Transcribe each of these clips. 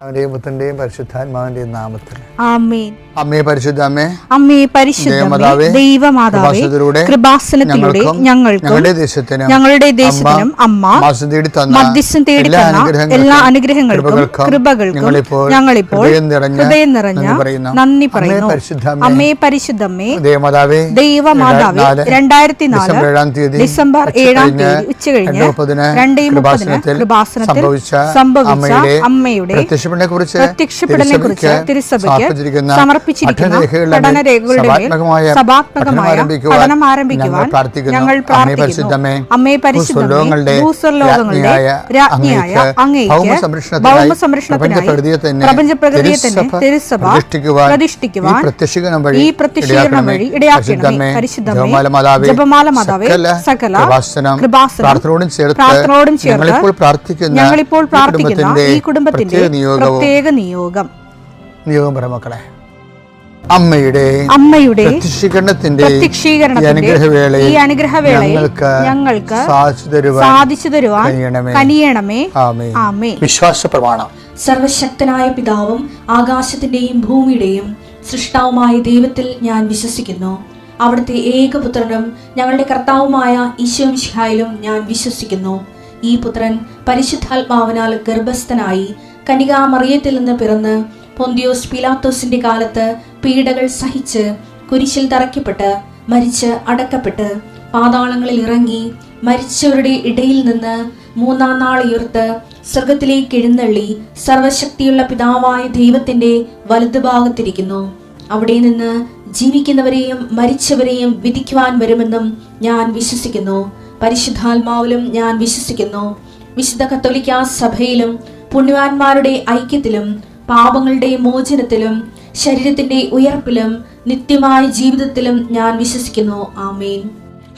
അവന്റെയും പുത്രന്റെയും പരിശുദ്ധാത്മാവിന്റെയും നാമത്തിൽ ആമേൻ. അമ്മേ പരിശുദ്ധ അമ്മേ, അമ്മേ പരിശുദ്ധമേ, ദൈവമാതാവേ, കൃപാസനത്തിലൂടെ ഞങ്ങൾക്കും ഞങ്ങളുടെ ദേശത്തിനും അമ്മ മധ്യസ്ഥം തേടി തന്ന എല്ലാ അനുഗ്രഹങ്ങൾക്കും കൃപകൾക്കും ഞങ്ങളിപ്പോൾ ഹൃദയം നിറഞ്ഞ നന്ദി പറയുന്നു. അമ്മേ പരിശുദ്ധമേ, ദൈവമാതാവേ, 2004 ഡിസംബർ 7 ഉച്ചകഴിഞ്ഞ് 2:30 കൃപാസനത്തിൽ സംഭവിച്ച അമ്മയുടെ പ്രത്യക്ഷപ്പെടലിനെ കുറിച്ച് തിരുസഭയ്ക്ക് സമർപ്പിച്ചിരിക്കുന്ന പഠനരേഖകളുടെ മേൽ സഭാത്മകമായ പഠനം ആരംഭിക്കുവാൻ ഞങ്ങൾ പ്രാർത്ഥിക്കുന്നു. അമ്മേ പരിശുദ്ധമേ, ഭൂസ്വർലോകങ്ങളുടെ രാജ്ഞിയായ അങ്ങേയ്ക്ക് ഭൗമ സംരക്ഷണത്തിനായി പ്രപഞ്ചപ്രകൃതിയെ തന്നെ തിരുസഭ പ്രതിഷ്ഠിക്കുവാൻ ഈ പ്രത്യക്ഷീകരണം വഴി ഇടയാക്കണമേ. പരിശുദ്ധമേ, ജപമാല മാതാവേ, സകല കൃപാസനം പ്രാർത്ഥനയോടും ചേർത്ത് ഞങ്ങളിപ്പോൾ പ്രാർത്ഥിക്കുന്ന ഈ കുടുംബത്തിന്റെ പ്രത്യേക നിയോഗം മക്കളെ, അമ്മയുടെ പ്രത്യക്ഷീകരണത്തിന്റെ ഈ അനുഗ്രഹവേളയിൽ ഞങ്ങൾക്ക് സാധിച്ചു തരുവാൻ കനിയണമേ. ആമേൻ. വിശ്വാസ പ്രമാണം. സർവശക്തനായ പിതാവും ആകാശത്തിന്റെയും ഭൂമിയുടെയും സൃഷ്ടാവുമായ ദൈവത്തിൽ ഞാൻ വിശ്വസിക്കുന്നു. അവിടുത്തെ ഏകപുത്രനും ഞങ്ങളുടെ കർത്താവുമായ ഈശോ മിശിഹായിലും ഞാൻ വിശ്വസിക്കുന്നു. ഈ പുത്രൻ പരിശുദ്ധാത്മാവിനാൽ ഗർഭസ്ഥനായി കന്യകാമറിയത്തിൽ നിന്ന് പിറന്ന് പൊന്തിയോസ് പീലാത്തോസിന്റെ കാലത്ത് പീഡകൾ സഹിച്ച് കുരിശിൽ തറയ്ക്കപ്പെട്ട് മരിച്ച് അടക്കപ്പെട്ട് പാതാളങ്ങളിൽ ഇറങ്ങി മരിച്ചവരുടെ ഇടയിൽ നിന്ന് 3-ാം നാൾ ഉയർത്ത് സ്വർഗത്തിലേക്ക് എഴുന്നള്ളി സർവശക്തിയുള്ള പിതാവായ ദൈവത്തിന്റെ വലതുഭാഗത്തിരിക്കുന്നു. അവിടെ നിന്ന് ജീവിക്കുന്നവരെയും മരിച്ചവരെയും വിധിക്കുവാൻ വരുമെന്നും ഞാൻ വിശ്വസിക്കുന്നു. പരിശുദ്ധാത്മാവിലും ഞാൻ വിശ്വസിക്കുന്നു. വിശുദ്ധ കത്തോലിക്കാ സഭയിലും പുണ്യവാന്മാരുടെ ഐക്യത്തിലും പാപങ്ങളുടെ മോചനത്തിലും ശരീരത്തിന്റെ ഉയർപ്പിലും നിത്യമായ ജീവിതത്തിലും ഞാൻ വിശ്വസിക്കുന്നു. ആമേൻ.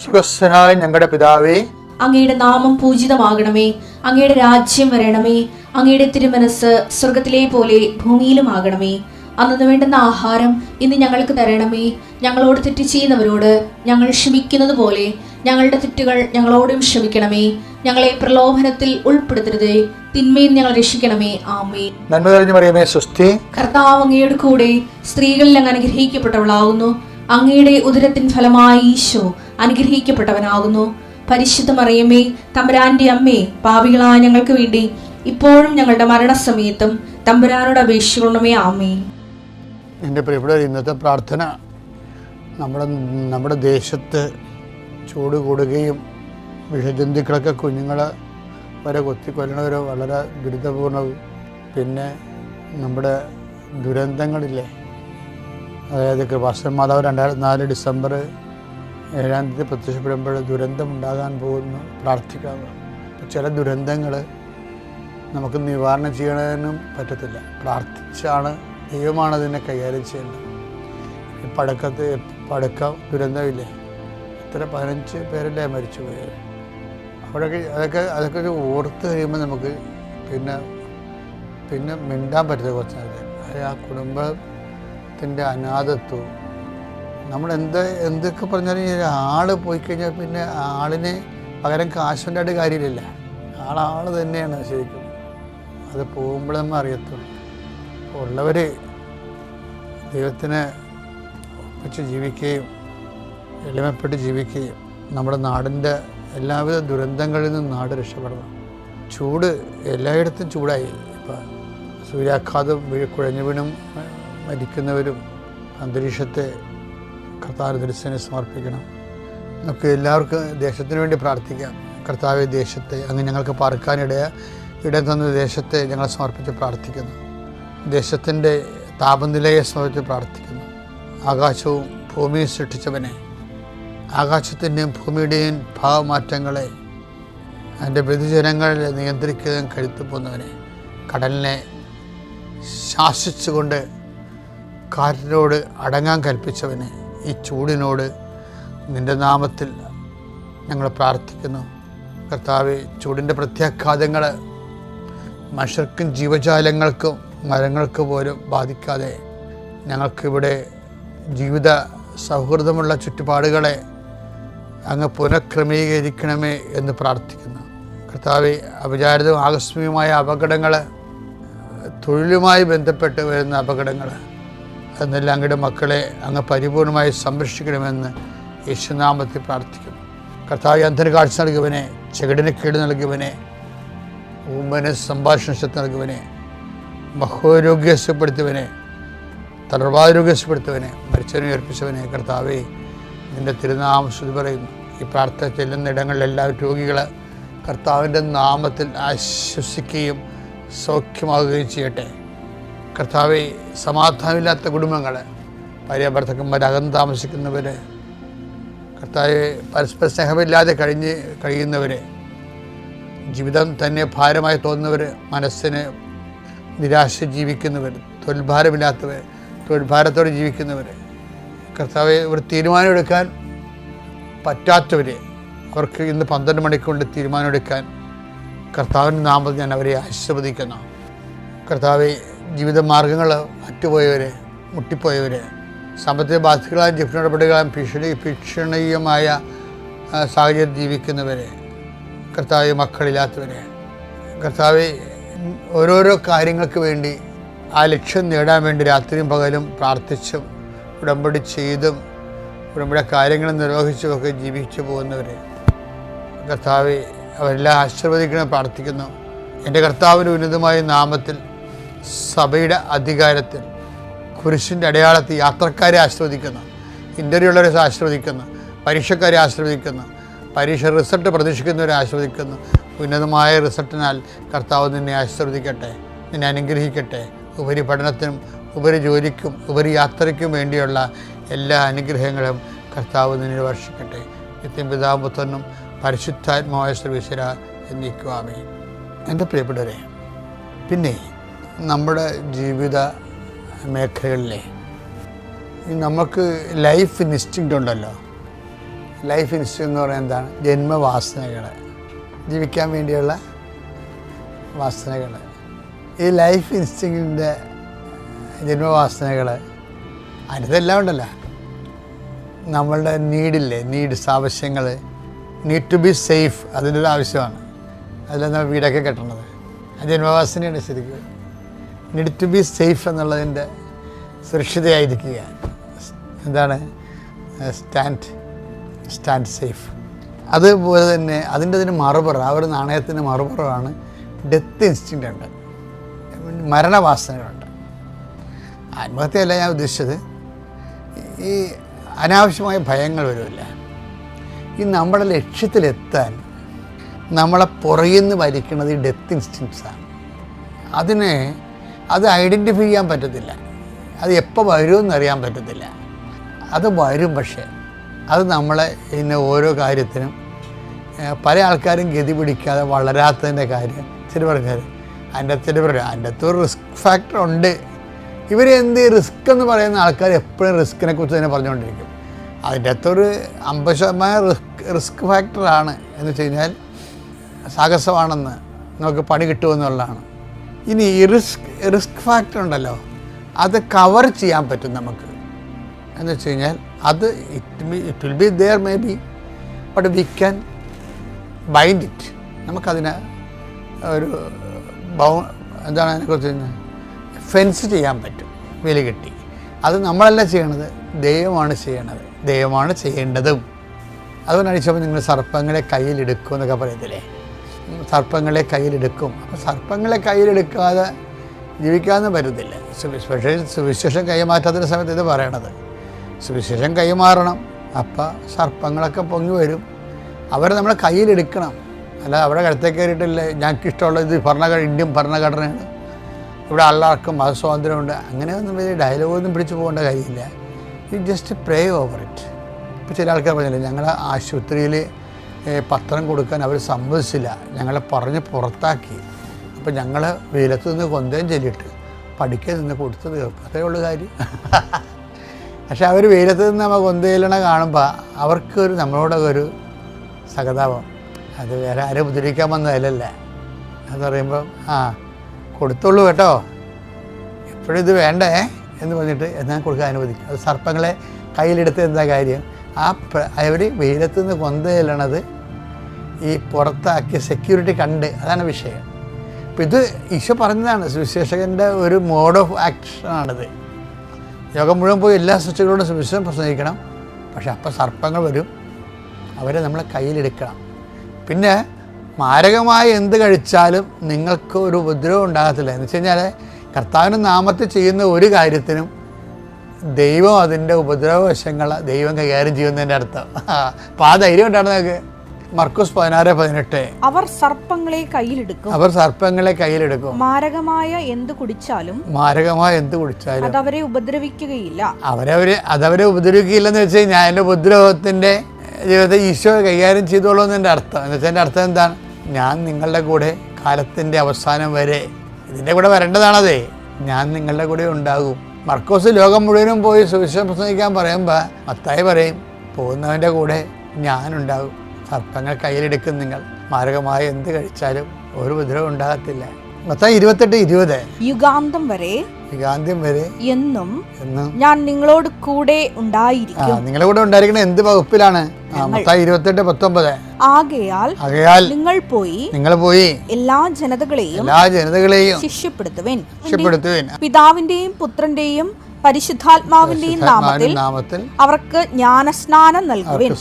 സ്വർഗ്ഗസ്ഥനായ ഞങ്ങളുടെ പിതാവേ, അങ്ങയുടെ നാമം പൂജിതമാകണമേ. അങ്ങയുടെ രാജ്യം വരണമേ. അങ്ങയുടെ തിരുമനസ് സ്വർഗത്തിലെ പോലെ ഭൂമിയിലുമാകണമേ. അന്നു വേണ്ടുന്ന ആഹാരം ഇന്ന് ഞങ്ങൾക്ക് തരണമേ. ഞങ്ങളോട് തെറ്റ് ചെയ്യുന്നവരോട് ഞങ്ങൾ ക്ഷമിക്കുന്നത് പോലെ ഞങ്ങളുടെ തെറ്റുകൾ ഞങ്ങളോടും ക്ഷമിക്കണമേ. ഞങ്ങളെ പ്രലോഭനത്തിൽ ഉൾപ്പെടുത്തരുതേ, തിന്മയിൽ ഞങ്ങൾ രക്ഷിക്കണമേ. ആമേൻ. നന്മ നിറഞ്ഞ മറിയമേ, സ്വസ്തി. കർത്താവ് അങ്ങയുടെ കൂടെ സ്ത്രീകളിൽ അങ്ങ് അനുഗ്രഹിക്കപ്പെട്ടവളാകുന്നു. അങ്ങയുടെ ഉദരത്തിൻ ഫലമായി ഈശോ അനുഗ്രഹിക്കപ്പെട്ടവനാകുന്നു. പരിശുദ്ധ മറിയമേ, തമ്പുരാന്റെ അമ്മേ, പാപികളായ ഞങ്ങൾക്ക് വേണ്ടി ഇപ്പോഴും ഞങ്ങളുടെ മരണസമയത്തും തമ്പുരാനോട് അപേക്ഷിക്കണമേ. ആമേൻ. എൻ്റെ പ്രിയപ്പെട്ട ഇന്നത്തെ പ്രാർത്ഥന നമ്മുടെ ദേശത്ത് ചൂട് കൂടുകയും വിഷജന്തുക്കളൊക്കെ കുഞ്ഞുങ്ങളെ വരെ കൊല്ലണവരോ വളരെ ദുരിതപൂർണവും, പിന്നെ നമ്മുടെ ദുരന്തങ്ങളില്ലേ, അതായത് കൃപാസന മാതാവ് 2004 ഡിസംബർ 7 പ്രത്യക്ഷപ്പെടുമ്പോൾ ദുരന്തം ഉണ്ടാകാൻ പോകുന്നു പ്രാർത്ഥിക്കാവുക. ചില ദുരന്തങ്ങൾ നമുക്ക് നിവാരണം ചെയ്യണതിനും പറ്റത്തില്ല. പ്രാർത്ഥിച്ചാണ്, ദൈവമാണ് അതിനെ കൈകാര്യം ചെയ്യേണ്ടത്. ഈ പടക്കം ദുരന്തമില്ലേ, ഇത്ര 15 പേരല്ലേ മരിച്ചു പോയത്. അതൊക്കെ ഒരു ഓർത്ത് കഴിയുമ്പോൾ നമുക്ക് പിന്നെ മിണ്ടാൻ പറ്റുന്ന കുറച്ച് ആ കുടുംബത്തിൻ്റെ അനാഥത്വവും. നമ്മൾ എന്തൊക്കെ പറഞ്ഞാലും ആൾ പോയി കഴിഞ്ഞാൽ പിന്നെ ആളിനെ പകരം കാശുണ്ടായിട്ട് കാര്യമില്ല. ആൾ തന്നെയാണ് ശരിക്കും. അത് പോകുമ്പോൾ നമ്മൾ അറിയത്തുള്ളൂ. ഉള്ളവർ ദൈവത്തിനെ ഒപ്പിച്ച് ജീവിക്കുകയും എളിമപ്പെട്ട് ജീവിക്കുകയും നമ്മുടെ നാടിൻ്റെ എല്ലാവിധ ദുരന്തങ്ങളിൽ നിന്നും നാട് രക്ഷപ്പെടണം. ചൂട് എല്ലായിടത്തും ചൂടായി. ഇപ്പം സൂര്യാഘാതം കുഴഞ്ഞു വീണും മരിക്കുന്നവരും അന്തരീക്ഷത്തെ കർത്താവ് ദർശനം സമർപ്പിക്കണം. നമുക്ക് എല്ലാവർക്കും ദേശത്തിന് വേണ്ടി പ്രാർത്ഥിക്കാം. കർത്താവ് ദേശത്തെ അങ്ങ് ഞങ്ങൾക്ക് പാർക്കാനിടം തന്ന ദേശത്തെ ഞങ്ങൾ സമർപ്പിച്ച് പ്രാർത്ഥിക്കുന്നു. ദേശത്തിൻ്റെ താപനിലയെ സമർപ്പിച്ച് പ്രാർത്ഥിക്കുന്നു. ആകാശവും ഭൂമിയും സൃഷ്ടിച്ചവനെ, ആകാശത്തിൻ്റെയും ഭൂമിയുടെയും ഭാവമാറ്റങ്ങളെ അതിൻ്റെ വ്യതിചലങ്ങളെ നിയന്ത്രിക്കുകയും കഴുത്തു പോകുന്നവനെ, കടലിനെ ശാസിച്ചുകൊണ്ട് കാറ്റിനോട് അടങ്ങാൻ കൽപ്പിച്ചവനെ, ഈ ചൂടിനോട് നിൻ്റെ നാമത്തിൽ ഞങ്ങൾ പ്രാർത്ഥിക്കുന്നു. കർത്താവേ, ചൂടിൻ്റെ പ്രത്യാഘാതങ്ങൾ മനുഷ്യർക്കും ജീവജാലങ്ങൾക്കും മരങ്ങൾക്ക് പോലും ബാധിക്കാതെ ഞങ്ങൾക്കിവിടെ ജീവിത സൗഹൃദമുള്ള ചുറ്റുപാടുകളെ അങ്ങ് പുനഃക്രമീകരിക്കണമേ എന്ന് പ്രാർത്ഥിക്കുന്നു. കർത്താവെ, അവിചാരിതവും ആകസ്മികമായ അപകടങ്ങൾ തൊഴിലുമായി ബന്ധപ്പെട്ട് വരുന്ന അപകടങ്ങൾ എന്നെല്ലാം അങ്ങയുടെ മക്കളെ അങ്ങ് പരിപൂർണമായി സംരക്ഷിക്കണമെന്ന് യേശുനാമത്തിൽ പ്രാർത്ഥിക്കുന്നു. കർത്താവ് അന്ധന് കാഴ്ച നൽകിയവനെ, ചെകിടിന് കേട് നൽകിയവനെ, ഊമന് സംഭാഷണ ശക്തി നൽകിയവനെ, മഹോരോഗ്യപ്പെടുത്തിയവനെ, തളർവാരോഗ്യപ്പെടുത്തിയവനെ, മരിച്ചവനെ ഉയർപ്പിച്ചവനെ, കർത്താവേ നിൻ്റെ തിരുനാമം സ്തുതി പറയുന്നു. ഈ പ്രാർത്ഥന ചെല്ലുന്ന ഇടങ്ങളിലെല്ലാ രോഗികൾ കർത്താവിൻ്റെ നാമത്തിൽ ആശ്വസിക്കുകയും സൗഖ്യമാകുകയും ചെയ്യട്ടെ. കർത്താവെ, സമാധാനമില്ലാത്ത കുടുംബങ്ങൾ, ഭാര്യ ഭർത്താക്കന്മാർ അകന്ന് താമസിക്കുന്നവർ, കർത്താവെ പരസ്പര സ്നേഹമില്ലാതെ കഴിയുന്നവർ, ജീവിതം തന്നെ ഭാരമായി തോന്നുന്നവർ, മനസ്സിന് നിരാശ ജീവിക്കുന്നവർ, തൊഴിൽഭാരമില്ലാത്തവർ, തൊഴിൽഭാരത്തോടെ ജീവിക്കുന്നവർ, കർത്താവെ ഒരു തീരുമാനമെടുക്കാൻ പറ്റാത്തവർ, അവർക്ക് ഇന്ന് 12 മണിക്കൊണ്ട് തീരുമാനമെടുക്കാൻ കർത്താവിൻ്റെ നാമത്തിൽ ഞാൻ അവരെ ആശീർവദിക്കുന്നു. കർത്താവെ, ജീവിതമാർഗങ്ങൾ അറ്റുപോയവർ, മുട്ടിപ്പോയവർ, സാമ്പത്തിക ബാധ്യതകളായും ജീവനടപടികളായും ഭീഷണീയമായ സാഹചര്യം ജീവിക്കുന്നവർ, കർത്താവെ മക്കളില്ലാത്തവർ, കർത്താവെ ഓരോരോ കാര്യങ്ങൾക്ക് വേണ്ടി ആ ലക്ഷ്യം നേടാൻ വേണ്ടി രാത്രിയും പകലും പ്രാർത്ഥിച്ചും ഉടമ്പടി ചെയ്തും ഉടമ്പടി കാര്യങ്ങൾ നിർവഹിച്ചുമൊക്കെ ജീവിച്ചു പോകുന്നവർ, കർത്താവെ അവരെല്ലാം ആശീർവദിക്കണം പ്രാർത്ഥിക്കുന്നു. എൻ്റെ കർത്താവിൻ്റെ ഉന്നതമായ നാമത്തിൽ, സഭയുടെ അധികാരത്തിൽ, കുരിശിൻ്റെ അടയാളത്തിൽ യാത്രക്കാരെ ആശീർവദിക്കുന്നു, ഇൻ്റർവ്യൂ ഉള്ളവരെ ആശീർവദിക്കുന്നു, പരീക്ഷക്കാരെ ആശീർവദിക്കുന്നു, പരീക്ഷ റിസൾട്ട് പ്രതീക്ഷിക്കുന്നവരെ ആശീർവദിക്കുന്നു. ഉന്നതമായ റിസൾട്ടിനാൽ കർത്താവ് നിന്നെ ആശീർവദിക്കട്ടെ, നിന്നെ അനുഗ്രഹിക്കട്ടെ. ഉപരിപഠനത്തിനും ഉപരിജോലിക്കും ഉപരിയാത്രയ്ക്കും വേണ്ടിയുള്ള എല്ലാ അനുഗ്രഹങ്ങളും കർത്താവ് നിന്നിൽ വർഷിക്കട്ടെ. നിത്യം പിതാവും പുത്രനും പരിശുദ്ധാത്മാവായ സർവീശ്വര എന്നേക്കും ആമേൻ. എൻ്റെ പ്രിയപ്പെട്ടവരെ, പിന്നെ നമ്മുടെ ജീവിത മേഖലകളിലെ നമുക്ക് ലൈഫ് ഇൻസ്റ്റിങ്ക്റ്റ് ഉണ്ടല്ലോ. ലൈഫ് ഇൻസ്റ്റിങ്ക്റ്റ് എന്ന് പറയുന്നത് എന്താണ്? ജന്മവാസനകൾ, ജീവിക്കാൻ വേണ്ടിയുള്ള വാസനകൾ. ഈ ലൈഫ് ഇൻസ്റ്റിങ്ക്റ്റിൻ്റെ ജന്മവാസനകൾ അതിനെല്ലാം ഉണ്ടല്ലോ. നമ്മളുടെ നീഡ്സ്, ആവശ്യങ്ങൾ, നീഡ് ടു ബി സേഫ്, അതിൻ്റെ ഒരു ആവശ്യമാണ്. അതിലാണ് നമ്മൾ വീടൊക്കെ കെട്ടണത്. അത് ജന്മവാസനയാണ് ശരിക്കും. നീഡ് ടു ബി സേഫ് എന്നുള്ളതിൻ്റെ സുരക്ഷിതയായിരിക്കുക. എന്താണ്? Stand safe. അതുപോലെ തന്നെ അതിൻ്റെ മറുപുറം, ആ ഒരു നാണയത്തിൻ്റെ മറുപുറമാണ് ഡെത്ത് ഇൻസ്റ്റിങ്ക്റ്റ് ഉണ്ട്, മരണവാസനകളുണ്ട്. ആത്മഹത്യയല്ല ഞാൻ ഉദ്ദേശിച്ചത്. ഈ അനാവശ്യമായ ഭയങ്ങൾ വരുമില്ല. ഈ നമ്മുടെ ലക്ഷ്യത്തിലെത്താൻ നമ്മളെ പുറകിൽ നിന്ന് വലിക്കുന്നത് ഈ ഡെത്ത് ഇൻസ്റ്റിങ്ക്ട്സാണ്. അത് ഐഡൻറ്റിഫൈ ചെയ്യാൻ പറ്റത്തില്ല. അത് എപ്പോൾ വരുമെന്ന് അറിയാൻ പറ്റത്തില്ല. അത് വരും. പക്ഷേ അത് നമ്മളെ ഇന്ന് ഓരോ കാര്യത്തിനും പല ആൾക്കാരും ഗതി പിടിക്കാതെ വളരാത്തതിൻ്റെ കാര്യം ശരി പറഞ്ഞാൽ അതിൻ്റെ അകത്ത് ഒരു റിസ്ക് ഫാക്ടർ ഉണ്ട്. ഇവരെന്ത് റിസ്ക് എന്ന് പറയുന്ന ആൾക്കാർ എപ്പോഴും റിസ്കിനെ കുറിച്ച് തന്നെ പറഞ്ഞുകൊണ്ടിരിക്കും. അതിൻ്റെ അകത്തൊരു 50% റിസ്ക് ഫാക്ടറാണ് എന്ന് വെച്ച് കഴിഞ്ഞാൽ സാഹസമാണെന്ന്, നമുക്ക് പണി കിട്ടുമെന്നുള്ളതാണ്. ഇനി ഈ റിസ്ക് ഫാക്ടർ ഉണ്ടല്ലോ, അത് കവർ ചെയ്യാൻ പറ്റും നമുക്ക്. എന്ന് വെച്ച് കഴിഞ്ഞാൽ അത് it will be there may be, but we can bind it. നമുക്കതിന് ഒരു എന്താണ് അതിനെക്കുറിച്ച് ഫെൻസ് ചെയ്യാൻ പറ്റും, വില കെട്ടി. അത് നമ്മളല്ല ചെയ്യണത്, ദൈവമാണ് ചെയ്യണത്, ദൈവമാണ് ചെയ്യേണ്ടതും. അതുകൊണ്ടാണ് ചോദിച്ചപ്പോൾ നിങ്ങൾ സർപ്പങ്ങളെ കയ്യിലെടുക്കും എന്നൊക്കെ പറയത്തില്ലേ. സർപ്പങ്ങളെ കയ്യിലെടുക്കും. അപ്പോൾ സർപ്പങ്ങളെ കയ്യിലെടുക്കാതെ ജീവിക്കാമെന്ന് പറ്റത്തില്ല. സുവിശേഷം കൈമാറ്റാത്ത സമയത്ത് ഇത് പറയണത്. സുവിശേഷം കൈമാറണം. അപ്പം സർപ്പങ്ങളൊക്കെ പൊങ്ങി വരും. അവരെ നമ്മളെ കയ്യിലെടുക്കണം. അല്ല അവിടെ കഴുത്തേക്ക് കയറിയിട്ടില്ല ഞങ്ങൾക്കിഷ്ടമുള്ള ഇത് ഇന്ത്യൻ ഭരണഘടനയാണ്, ഇവിടെ എല്ലാവർക്കും മതസ്വാതന്ത്ര്യമുണ്ട്, അങ്ങനെയൊന്നും വലിയ ഡയലോഗൊന്നും പിടിച്ചു പോകേണ്ട കാര്യമില്ല. You just pray over it. ഇപ്പോൾ ചില ആൾക്കാർ പറഞ്ഞില്ലേ, ഞങ്ങളെ ആശുപത്രിയിൽ പത്രം കൊടുക്കാൻ അവർ സമ്മതിച്ചില്ല, ഞങ്ങളെ പറഞ്ഞ് പുറത്താക്കി. അപ്പോൾ ഞങ്ങൾ വെയിലത്ത് നിന്ന് കൊന്തയും ചെല്ലിട്ട് പഠിക്കാൻ നിന്ന് കൊടുത്ത് തീർക്കും. അതേ ഉള്ളൂ കാര്യം. പക്ഷെ അവർ വെയിലത്ത് നിന്ന് നമ്മൾ കൊന്തയിലണ കാണുമ്പോൾ അവർക്കൊരു നമ്മളോടൊക്കെ ഒരു സഹതാപം. അത് വേറെ ആരും ഉപദ്രവിക്കാൻ വന്നതല്ലല്ലേ. അത് പറയുമ്പം കൊടുത്തുള്ളൂ കേട്ടോ, എപ്പോഴും ഇത് വേണ്ടേ എന്ന് പറഞ്ഞിട്ട് എന്നാൽ കൊടുക്കാൻ അനുവദിക്കും. അത് സർപ്പങ്ങളെ കയ്യിലെടുത്ത് എന്താ കാര്യം? അവർ വെയിലത്ത് നിന്ന് കൊന്തയിലണത് ഈ പുറത്താക്കിയ സെക്യൂരിറ്റി കണ്ട്, അതാണ് വിഷയം. അപ്പം ഇത് ഈശോ പറഞ്ഞതാണ്, സുവിശേഷകൻ്റെ ഒരു മോഡ് ഓഫ് ആക്ഷനാണിത്. ലോകം മുഴുവൻ പോയി എല്ലാ സൃഷ്ടികളോടും സുവിശേഷം പ്രസംഗിക്കണം. പക്ഷെ അപ്പം സർപ്പങ്ങൾ വരും, അവരെ നമ്മളെ കയ്യിലെടുക്കണം. പിന്നെ മാരകമായി എന്ത് കഴിച്ചാലും നിങ്ങൾക്ക് ഒരു ഉപദ്രവം ഉണ്ടാകത്തില്ല. എന്ന് വെച്ച് കഴിഞ്ഞാൽ കർത്താവിൻ്റെ നാമത്തിൽ ചെയ്യുന്ന ഒരു കാര്യത്തിനും ദൈവം അതിൻ്റെ ഉപദ്രവവശങ്ങൾ ദൈവം കൈകാര്യം ചെയ്യുന്നതിൻ്റെ അർത്ഥം. അപ്പോൾ ആ ധൈര്യം ഉണ്ടാണ് നിങ്ങൾക്ക്. മർക്കോസ് 16:18 അവർ സർപ്പങ്ങളെ കയ്യിലെടുക്കും, അവർ സർപ്പങ്ങളെ കയ്യിലെടുക്കും. മാരകമായ എന്ത് കുടിച്ചാലും അതവരെ ഉപദ്രവിക്കുകയില്ല. അതവരെ ഉപദ്രവിക്കുകയില്ലെന്ന് വെച്ച് കഴിഞ്ഞാൽ എൻ്റെ ഉപദ്രവത്തിൻ്റെ ജീവിതത്തെ ഈശോ കൈകാര്യം ചെയ്തോളൂ എന്നതിൻ്റെ അർത്ഥം. എന്ന് വെച്ചാൽ എൻ്റെ അർത്ഥം എന്താണ്? ഞാൻ നിങ്ങളുടെ കൂടെ കാലത്തിൻ്റെ അവസാനം വരെ, ഇതിൻ്റെ കൂടെ വരേണ്ടതാണതേ, ഞാൻ നിങ്ങളുടെ കൂടെ ഉണ്ടാകും. മർക്കോസ് ലോകം മുഴുവനും പോയി സുവിശേഷം പ്രസംഗിക്കാൻ പറയുമ്പോൾ മത്തായി പറയും, പോകുന്നവൻ്റെ കൂടെ ഞാനുണ്ടാകും. സർപ്പങ്ങൾ കയ്യിലെടുക്കും നിങ്ങൾ, മാരകമായ എന്ത് കഴിച്ചാലും ഒരു ഉപദ്രവം ഉണ്ടാകത്തില്ല. മത്തായി 28:20 യുഗാന്ത്യം വരെ എന്നും ഞാൻ നിങ്ങളോട് കൂടെ ഉണ്ടായിരിക്കും. നിങ്ങളുടെ കൂടെ ഉണ്ടായിരിക്കണം. എന്ത് വകുപ്പിലാണ്? മത്തായി 28:19 ആകയാൽ നിങ്ങൾ പോയി എല്ലാ ജനതകളെയും ശിഷ്യപ്പെടുത്തുവിൻ. പിതാവിന്റെയും പുത്രന്റെയും പരിശുദ്ധാത്മാവിന്റെയും നാമത്തിൽ അവർക്ക് ജ്ഞാനസ്നാനം നൽകുവിൻ.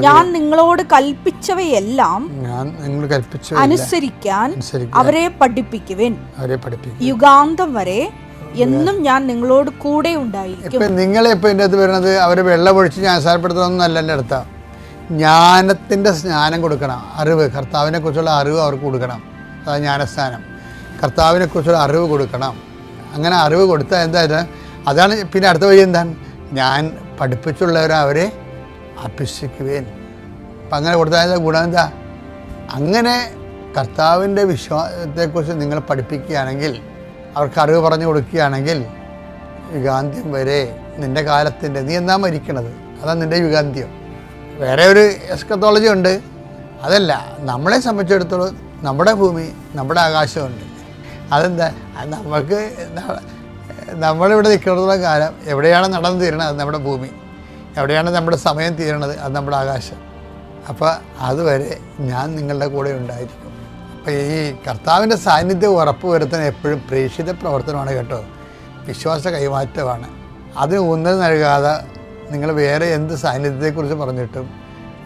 ഞാൻ നിങ്ങളോട് കൽപ്പിച്ചവയെല്ലാം അനുസരിക്കാൻ അവരെ പഠിപ്പിക്കുവിൻ. യുഗാന്തം വരെ എന്നും ഞാൻ നിങ്ങളോട് കൂടെ ഉണ്ടായിരിക്കും. നിങ്ങളെ ഇപ്പം എൻ്റെ അടുത്ത് വരുന്നത് അവരെ വെള്ളമൊഴിച്ച് ജ്ഞാനസ്നാനപ്പെടുത്തണമെന്നല്ല എൻ്റെ അടുത്ത. ജ്ഞാനത്തിൻ്റെ സ്നാനം കൊടുക്കണം. അറിവ്, കർത്താവിനെ കുറിച്ചുള്ള അറിവ് അവർക്ക് കൊടുക്കണം. അതാണ് ജ്ഞാനസ്നാനം. കർത്താവിനെ കുറിച്ചുള്ള അറിവ് കൊടുക്കണം. അങ്ങനെ അറിവ് കൊടുത്താൽ എന്തായാലും അതാണ്. പിന്നെ അടുത്ത വഴി എന്താണ്? ഞാൻ പഠിപ്പിച്ചുള്ളവരെ അവരെ അഭ്യസിക്കുവേൻ. അപ്പം അങ്ങനെ കൊടുത്താൽ ഗുണം എന്താ? അങ്ങനെ കർത്താവിൻ്റെ വിശ്വാസത്തെക്കുറിച്ച് നിങ്ങൾ പഠിപ്പിക്കുകയാണെങ്കിൽ, അവർക്ക് അറിവ് പറഞ്ഞു കൊടുക്കുകയാണെങ്കിൽ, യുഗാന്ത്യം വരെ നിൻ്റെ കാലത്തിൻ്റെ, നീ എന്നാ മരിക്കണത്, അതാണ് നിൻ്റെ യുഗാന്ത്യം. വേറെ ഒരു എസ്കത്തോളജി ഉണ്ട്. അതല്ല, നമ്മളെ സംബന്ധിച്ചിടത്തോളം നമ്മുടെ ഭൂമി, നമ്മുടെ ആകാശമുണ്ട്. അതെന്താ? നമുക്ക് നമ്മളിവിടെ നിൽക്കുന്നിടത്തോളം കാലം എവിടെയാണ് നടന്നു തീരണത് അത് നമ്മുടെ ഭൂമി, എവിടെയാണ് നമ്മുടെ സമയം തീരണത് അത് നമ്മുടെ ആകാശം. അപ്പോൾ അതുവരെ ഞാൻ നിങ്ങളുടെ കൂടെ ഉണ്ടായിരിക്കും. അപ്പോൾ ഈ കർത്താവിൻ്റെ സാന്നിധ്യം ഉറപ്പ് വരുത്താൻ എപ്പോഴും പ്രേക്ഷിത പ്രവർത്തനമാണ് കേട്ടോ, വിശ്വാസ കൈമാറ്റമാണ്. അതിന് ഊന്നൽ നൽകാതെ നിങ്ങൾ വേറെ എന്ത് സാന്നിധ്യത്തെക്കുറിച്ച് പറഞ്ഞിട്ടും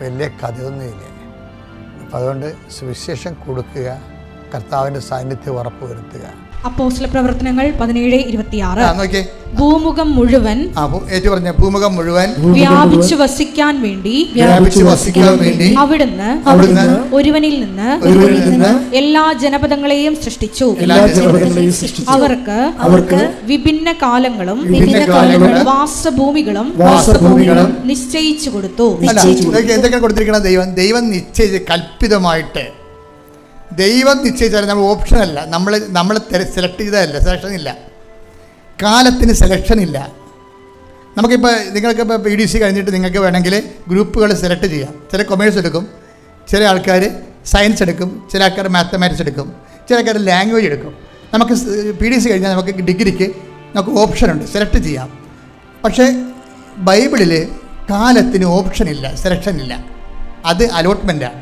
വലിയ കഥയൊന്നുമില്ല. അപ്പം അതുകൊണ്ട് സുവിശേഷം കൊടുക്കുക, കർത്താവിൻ്റെ സാന്നിധ്യം ഉറപ്പ് വരുത്തുക. അപ്പോസ്തല പ്രവർത്തനങ്ങൾ 17:26 ഭൂമുഖം മുഴുവൻ വ്യാപിച്ചു വസിക്കാൻ വേണ്ടി അവിടുന്ന് ഒരുവനിൽ നിന്ന് എല്ലാ ജനപദങ്ങളെയും സൃഷ്ടിച്ചു. അവർക്ക് വിഭിന്ന കാലങ്ങളും വാസഭൂമികളും നിശ്ചയിച്ചു കൊടുത്തു. എന്തൊക്കെയാണ് കൊടുത്തിരിക്കണം? ദൈവം നിശ്ചയിച്ച് കൽപ്പിതമായിട്ട് ദൈവം നിശ്ചയിച്ചാൽ നമ്മൾ ഓപ്ഷനല്ല, നമ്മൾ സെലക്ട് ചെയ്തതല്ല, സെലക്ഷൻ ഇല്ല. കാലത്തിന് സെലക്ഷൻ ഇല്ല. നമുക്കിപ്പോൾ നിങ്ങൾക്കിപ്പോൾ PDC കഴിഞ്ഞിട്ട് നിങ്ങൾക്ക് വേണമെങ്കിൽ ഗ്രൂപ്പുകൾ സെലക്ട് ചെയ്യാം. ചില കൊമേഴ്സ് എടുക്കും, ചില ആൾക്കാർ സയൻസ് എടുക്കും, ചില ആൾക്കാർ മാത്തമാറ്റിക്സ് എടുക്കും, ചില ആൾക്കാർ ലാംഗ്വേജ് എടുക്കും. നമുക്ക് PDC കഴിഞ്ഞാൽ നമുക്ക് ഡിഗ്രിക്ക് നമുക്ക് ഓപ്ഷനുണ്ട്, സെലക്ട് ചെയ്യാം. പക്ഷേ ബൈബിളിൽ കാലത്തിന് ഓപ്ഷനില്ല, സെലക്ഷൻ ഇല്ല. അത് അലോട്ട്മെൻറ്റാണ്.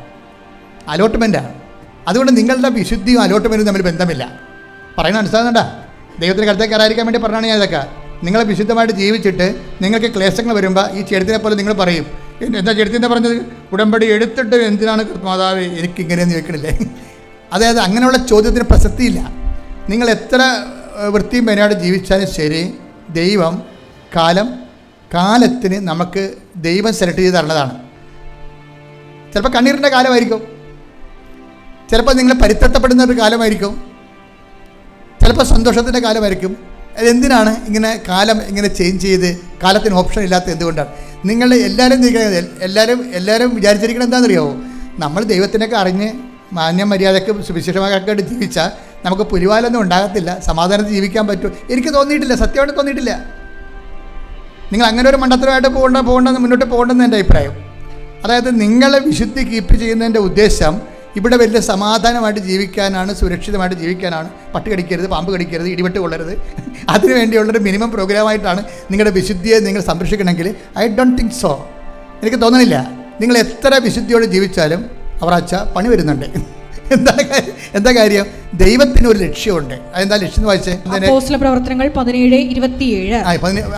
അതുകൊണ്ട് നിങ്ങളുടെ വിശുദ്ധിയും അലോട്ട്മെൻറ്റും തമ്മിൽ ബന്ധമില്ല. പറയുന്ന മനസ്സിലാകുന്നുണ്ടോ? ദൈവത്തിന് കരുത്തേക്ക് കയറാതിരിക്കാൻ വേണ്ടി പറഞ്ഞാണ് ഞാൻ ഇതൊക്കെ. നിങ്ങൾ വിശുദ്ധമായിട്ട് ജീവിച്ചിട്ട് നിങ്ങൾക്ക് ക്ലേശങ്ങൾ വരുമ്പോൾ ഈ ചെടുത്തിനെ പോലെ നിങ്ങൾ പറയും, എന്താ ചെടുത്തിനെ പറഞ്ഞത്? ഉടമ്പടി എടുത്തിട്ട് എന്തിനാണ് മാതാവ് എനിക്കിങ്ങനെയെന്ന് ചോദിക്കണില്ലേ? അതായത് അങ്ങനെയുള്ള ചോദ്യത്തിന് പ്രസക്തിയില്ല. നിങ്ങൾ എത്ര വൃത്തിയും മെനയായിട്ട് ജീവിച്ചാലും ശരി, ദൈവം കാലത്തിന് നമുക്ക് ദൈവം സെലക്ട് ചെയ്ത് തരണതാണ്. ചിലപ്പോൾ കണ്ണീരിൻ്റെ കാലമായിരിക്കും, ചിലപ്പോൾ നിങ്ങൾ പരിത്തട്ടപ്പെടുന്ന ഒരു കാലമായിരിക്കും, ചിലപ്പോൾ സന്തോഷത്തിൻ്റെ കാലമായിരിക്കും. അതെന്തിനാണ് ഇങ്ങനെ കാലം ഇങ്ങനെ ചേഞ്ച് ചെയ്ത് കാലത്തിന് ഓപ്ഷൻ ഇല്ലാത്ത എന്തുകൊണ്ടാണ്? നിങ്ങൾ എല്ലാവരും വിചാരിച്ചിരിക്കണം എന്താണെന്നറിയാമോ? നമ്മൾ ദൈവത്തിനൊക്കെ അറിഞ്ഞ് മാന്യമര്യാദക്ക് സുവിശേഷമായിട്ട് ജീവിച്ചാൽ നമുക്ക് പുലിവാലൊന്നും ഉണ്ടാകത്തില്ല, സമാധാനത്തിൽ ജീവിക്കാൻ പറ്റും. എനിക്ക് തോന്നിയിട്ടില്ല, സത്യമായിട്ട് തോന്നിയിട്ടില്ല. നിങ്ങൾ അങ്ങനെ ഒരു മണ്ടത്തരമായിട്ട് പോകേണ്ടെന്ന് മുന്നോട്ട് പോകേണ്ടെന്ന് എൻ്റെ അഭിപ്രായം. അതായത് നിങ്ങളെ വിശുദ്ധി കീപ്പ് ചെയ്യുന്നതിൻ്റെ ഉദ്ദേശം ഇവിടെ വലിയ സമാധാനമായിട്ട് ജീവിക്കാനാണ്, സുരക്ഷിതമായിട്ട് ജീവിക്കാനാണ്. പട്ടി കടിക്കരുത്, പാമ്പ് കടിക്കരുത്, ഇടിവെട്ട് കൊള്ളരുത്. അതിനു വേണ്ടിയുള്ളൊരു മിനിമം പ്രോഗ്രാമായിട്ടാണ് നിങ്ങളുടെ വിശുദ്ധിയെ നിങ്ങൾ സംരക്ഷിക്കണമെങ്കിൽ ഐ ഡോണ്ട് തിങ്ക് സോ. എനിക്ക് തോന്നണില്ല. നിങ്ങൾ എത്ര വിശുദ്ധിയോട് ജീവിച്ചാലും അവറാച്ച പണി വരുന്നുണ്ട്. എന്താ കാര്യം? ദൈവത്തിന് ഒരു ലക്ഷ്യമുണ്ട്. അതെന്താ ലക്ഷ്യം എന്ന് വായിച്ചേ? അപ്പോസ്തല പ്രവർത്തനങ്ങൾ 17:27.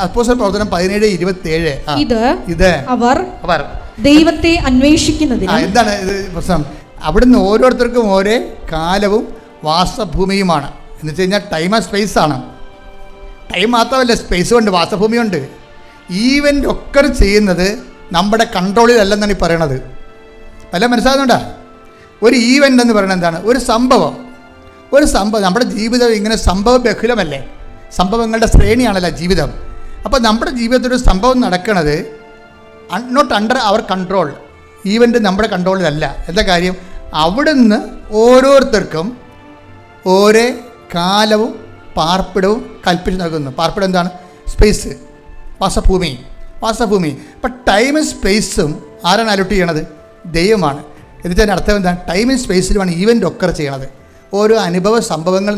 അപ്പോസ്തല പ്രവർത്തനം 17:27. ഇത് അവർ ദൈവത്തെ അന്വേഷിക്കുന്നതിന്. എന്താണ് ഇത് പ്രശ്നം? അവിടുന്ന് ഓരോരുത്തർക്കും ഓരോ കാലവും വാസഭൂമിയുമാണ്. എന്ന് വെച്ച് കഴിഞ്ഞാൽ ടൈം ആൻഡ് സ്പേസ് ആണ്. ടൈം മാത്രമല്ല, സ്പേസും ഉണ്ട്, വാസഭൂമിയുണ്ട്. ഈവൻ്റ് ഒക്കെ ചെയ്യുന്നത് നമ്മുടെ കൺട്രോളിലല്ലെന്നാണ് ഈ പറയണത്. പല മനസ്സിലാകുന്നുണ്ടോ? ഒരു ഈവൻ്റ് എന്ന് പറയുന്നത് എന്താണ്? ഒരു സംഭവം. നമ്മുടെ ജീവിതം ഇങ്ങനെ സംഭവ ബഹുലമല്ലേ? സംഭവങ്ങളുടെ ശ്രേണിയാണല്ലോ ജീവിതം. അപ്പോൾ നമ്മുടെ ജീവിതത്തിൽ ഒരു സംഭവം നടക്കുന്നത് not under our control. Event നമ്മുടെ കൺട്രോളിലല്ല. എന്താ കാര്യം? അവിടുന്ന് ഓരോരുത്തർക്കും ഓരോ കാലവും പാർപ്പിടവും കൽപ്പിച്ച് നൽകുന്നു. പാർപ്പിടം എന്താണ്? സ്പേസ്, വാസഭൂമി. അപ്പം ടൈമും സ്പേസും ആരാണ് അലോട്ട് ചെയ്യണത്? ദൈവമാണ്. എന്നിട്ട് അതിൻ്റെ അർത്ഥം എന്താണ്? ടൈമും സ്പേസിലുമാണ് ഈവൻ്റ് ഒക്കെ ചെയ്യണത്. ഓരോ അനുഭവ സംഭവങ്ങൾ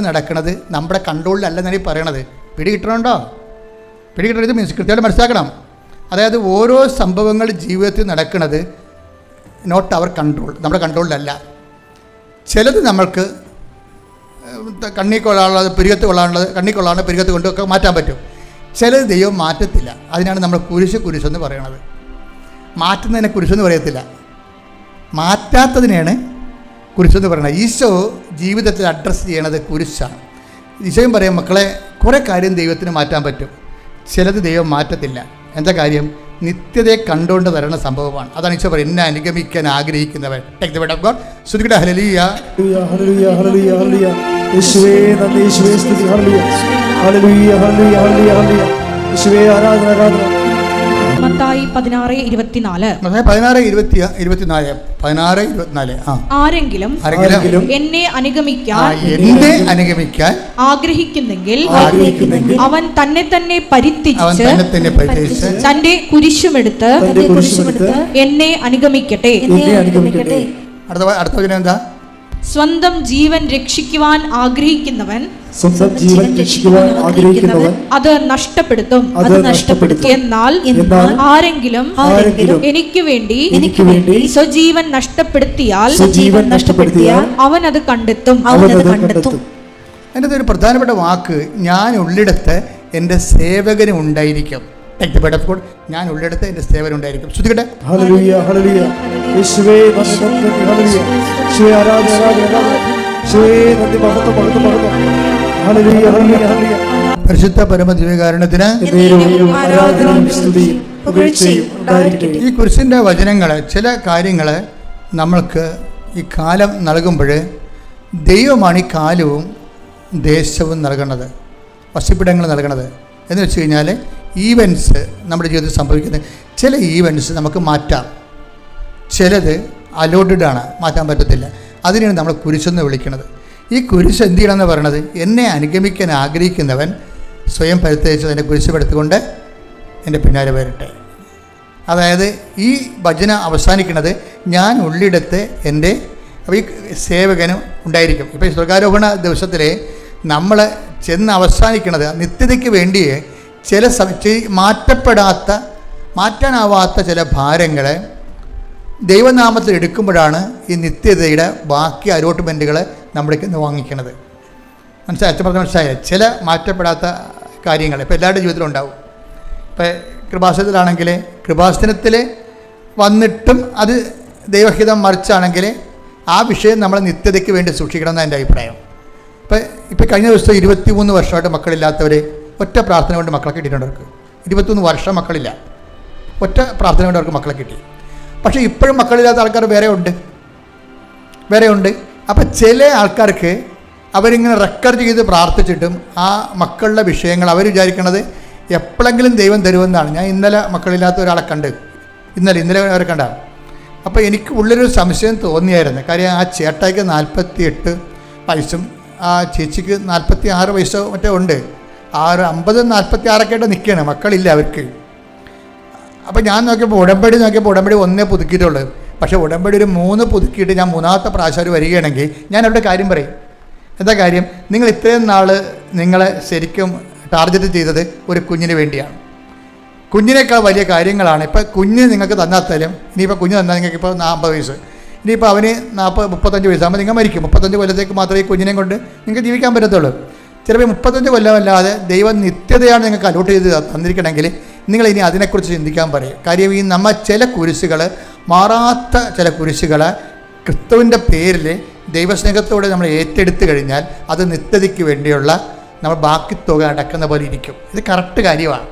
നടക്കുന്നത് നമ്മുടെ കൺട്രോളിലല്ലെന്നാണ് ഈ പറയണത്. പിടികിട്ടണുണ്ടോ? ഇത് മീൻസ് കൃത്യമായിട്ട് മനസ്സിലാക്കണം. അതായത് ഓരോ സംഭവങ്ങൾ ജീവിതത്തിൽ നടക്കുന്നത് നോട്ട് അവർ കൺട്രോൾ, നമ്മുടെ കൺട്രോളിലല്ല. ചിലത് നമ്മൾക്ക് കണ്ണിക്കൊള്ളാനുള്ളത് പിരികത്ത് കൊണ്ടൊക്കെ മാറ്റാൻ പറ്റും. ചിലത് ദൈവം മാറ്റത്തില്ല. അതിനാണ് നമ്മൾ കുരിശെന്ന് പറയണത്. മാറ്റുന്നതിനെ കുരിശെന്ന് പറയത്തില്ല, മാറ്റാത്തതിനെയാണ് കുരിശെന്ന് പറയുന്നത്. ഈശോ ജീവിതത്തിൽ അഡ്രസ്സ് ചെയ്യണത് കുരിശാണ്. ഈശോയും പറയും, മക്കളെ, കുറേ കാര്യം ദൈവത്തിന് മാറ്റാൻ പറ്റും, ചിലത് ദൈവം മാറ്റത്തില്ല. എന്താ കാര്യം? നിത്യതയെ കണ്ടുകൊണ്ട് തരുന്ന സംഭവമാണ്. അതാണ് ഈശോ പറയും, എന്നെ അനുഗമിക്കാൻ ആഗ്രഹിക്കുന്നവൻ. Take the word of God. സ്തുതിക്കട്ടെ. ഹല്ലേലൂയ, ഹല്ലേലൂയ, ഹല്ലേലൂയ, ഹല്ലേലൂയ. യേശുവേ നന്ദി, യേശുവേ സ്തുതി. ഹല്ലേലൂയ, ഹല്ലേലൂയ, ഹല്ലേലൂയ, ഹല്ലേലൂയ, ഹല്ലേലൂയ. യേശുവേ ആരാധന, ആരാധന. മത്തായി 16:24. ആരെങ്കിലും എന്നെ അനുഗമിക്കാൻ ആഗ്രഹിക്കുന്നെങ്കിൽ അവൻ തന്നെ പരിത്യജിച്ച് തന്റെ കുരിശുമെടുത്ത് എന്നെ അനുഗമിക്കട്ടെ. അടുത്ത എന്താ? സ്വന്തം ജീവൻ രക്ഷിക്കുവാൻ ആഗ്രഹിക്കുന്നവൻ അത് നഷ്ടപ്പെടുത്തും. എന്നാൽ ആരെങ്കിലും എനിക്ക് വേണ്ടി സ്വജീവൻ നഷ്ടപ്പെടുത്തിയാൽ അവൻ അത് കണ്ടെത്തും. അതിൻ്റെ ഒരു പ്രധാനപ്പെട്ട വാക്ക്, ഞാൻ ഉള്ളിടത്ത് എൻ്റെ സേവകനും ഉണ്ടായിരിക്കും. ഞാൻ ഉള്ളിടത്ത് എൻ്റെ സേവനം ഉണ്ടായിരിക്കും. ശ്രദ്ധിക്കട്ടെ. ഹല്ലേലൂയ, ഹല്ലേലൂയ. യേശുവേ നന്ദി, ഹല്ലേലൂയ. യേശുവേ ആരാധന, ആരാധന. യേശുവേ നന്ദി, മഹത്വം, മഹത്വം, മഹത്വം. ഹല്ലേലൂയ, ഹല്ലേലൂയ, ഹല്ലേലൂയ. പരിശുദ്ധ പരമദിവ്യകാരുണ്യത്തിന് ആരാധനയും സ്തുതിയും പുകഴ്ചയും ഉണ്ടായിരിക്കട്ടെ. ഈ കുരിശിൻ്റെ വചനങ്ങൾ, ചില കാര്യങ്ങൾ നമ്മൾക്ക് ഈ കാലം നൽകുമ്പോൾ ദൈവമാണ് ഈ കാലവും ദേശവും നൽകുന്നത്, വസിപ്പിടങ്ങൾ നൽകുന്നത്. എന്ന് വെച്ച് കഴിഞ്ഞാൽ ഈവൻസ് നമ്മുടെ ജീവിതത്തിൽ സംഭവിക്കുന്നത്. ചില ഈവൻസ് നമുക്ക് മാറ്റാം, ചിലത് അലോട്ടഡ് ആണ്, മാറ്റാൻ പറ്റത്തില്ല. അതിനെയാണ് നമ്മൾ കുരിശെന്ന് വിളിക്കുന്നത്. ഈ കുരിശ് എന്ത് ചെയ്യണമെന്ന് പറയണത്? എന്നെ അനുഗമിക്കാൻ ആഗ്രഹിക്കുന്നവൻ സ്വയം പരിത്യജിച്ച് അതിൻ്റെ കുരിശെടുത്തുകൊണ്ട് എൻ്റെ പിന്നാലെ വരട്ടെ. അതായത് ഈ ഭജന അവസാനിക്കുന്നത് ഞാൻ ഉള്ളിടത്ത് എൻ്റെ ഈ സേവകനും ഉണ്ടായിരിക്കും. ഇപ്പോൾ ഈ സ്വർഗാരോഹണ ദിവസത്തിൽ നമ്മൾ ചെന്ന് അവസാനിക്കുന്നത് നിത്യതയ്ക്ക് വേണ്ടിയേ ചില മാറ്റാനാവാത്ത ചില ഭാരങ്ങളെ ദൈവനാമത്തിൽ എടുക്കുമ്പോഴാണ് ഈ നിത്യതയുടെ ബാക്കി അലോട്ട്മെൻറ്റുകൾ നമ്മൾക്ക് ഇന്ന് വാങ്ങിക്കണത്. മനസ്സിലായ ചില മാറ്റപ്പെടാത്ത കാര്യങ്ങൾ ഇപ്പോൾ എല്ലാവരുടെ ജീവിതത്തിലും ഉണ്ടാവും. ഇപ്പോൾ കൃപാസനത്തിലാണെങ്കിൽ കൃപാസനത്തിൽ വന്നിട്ടും അത് ദൈവഹിതം മറിച്ചാണെങ്കിൽ ആ വിഷയം നമ്മൾ നിത്യതയ്ക്ക് വേണ്ടി സൂക്ഷിക്കണം എന്നാണ് എൻ്റെ അഭിപ്രായം. ഇപ്പോൾ കഴിഞ്ഞ ദിവസം 23 വർഷമായിട്ട് മക്കളില്ലാത്തവർ ഒറ്റ പ്രാർത്ഥന കൊണ്ട് മക്കളെ കിട്ടിയിട്ടുണ്ട്. അവർക്ക് 23 വർഷം മക്കളില്ല, ഒറ്റ പ്രാർത്ഥന കൊണ്ട് അവർക്ക് മക്കളെ കിട്ടി. പക്ഷേ ഇപ്പോഴും മക്കളില്ലാത്ത ആൾക്കാർ വേറെ ഉണ്ട്. അപ്പം ചില ആൾക്കാർക്ക് അവരിങ്ങനെ റെക്കോർഡ് ചെയ്ത് പ്രാർത്ഥിച്ചിട്ടും ആ മക്കളുടെ വിഷയങ്ങൾ അവർ വിചാരിക്കണത് എപ്പോഴെങ്കിലും ദൈവം തരുമെന്നാണ്. ഞാൻ ഇന്നലെ മക്കളില്ലാത്ത ഒരാളെ കണ്ട്, ഇന്നലെ അവരെ കണ്ടാണ്. അപ്പോൾ എനിക്ക് ഉള്ളൊരു സംശയം തോന്നിയായിരുന്നു. കാര്യം ആ ചേട്ടായിക്ക് 48 വയസ്സും ആ ചേച്ചിക്ക് 46 വയസ്സോ മറ്റോ ഉണ്ട്. 50 46 ആയിട്ട് നിൽക്കുകയാണ്, മക്കളില്ല അവർക്ക്. അപ്പോൾ ഞാൻ നോക്കിയപ്പോൾ ഉടമ്പടി ഒന്നേ പുതുക്കിയിട്ടുള്ളൂ. പക്ഷേ ഉടമ്പടി ഒരു 3 പുതുക്കിയിട്ട് ഞാൻ 3ാമത്തെ പ്രാവശ്യം വരികയാണെങ്കിൽ ഞാൻ അവരുടെ കാര്യം പറയും. എന്താ കാര്യം? നിങ്ങൾ ഇത്രയും നാൾ നിങ്ങളെ ശരിക്കും ടാർഗറ്റ് ചെയ്തത് ഒരു കുഞ്ഞിന് വേണ്ടിയാണ്. കുഞ്ഞിനേക്കാൾ വലിയ കാര്യങ്ങളാണ്. ഇപ്പോൾ കുഞ്ഞ് നിങ്ങൾക്ക് തന്നാലും ഇനിയിപ്പോൾ കുഞ്ഞ് തന്നാൽ നിങ്ങൾക്ക് ഇപ്പോൾ 40 വയസ്സ്, ഇനിയിപ്പോൾ അവന് 35 വയസ്സാകുമ്പോൾ നിങ്ങൾ മരിക്കും. 35 കൊല്ലത്തേക്ക് മാത്രമേ ഈ കുഞ്ഞിനെ കൊണ്ട് നിങ്ങൾക്ക് ജീവിക്കാൻ പറ്റത്തുള്ളൂ. ചിലപ്പോൾ 35 കൊല്ലമല്ലാതെ ദൈവം നിത്യതയാണ് നിങ്ങൾക്ക് അലോട്ട് ചെയ്ത് തന്നിരിക്കണമെങ്കിൽ നിങ്ങൾ ഇനി അതിനെക്കുറിച്ച് ചിന്തിക്കാൻ പറയും. കാര്യം ഈ ചില കുരിശുകൾ, മാറാത്ത ചില കുരിശുകൾ ക്രിസ്തുവിൻ്റെ പേരിൽ ദൈവസ്നേഹത്തോടെ നമ്മൾ ഏറ്റെടുത്ത് കഴിഞ്ഞാൽ അത് നിത്യതയ്ക്ക് വേണ്ടിയുള്ള നമ്മൾ ബാക്കി തുക അടക്കുന്ന പോലെ ഇരിക്കും. ഇത് കറക്റ്റ് കാര്യമാണ്.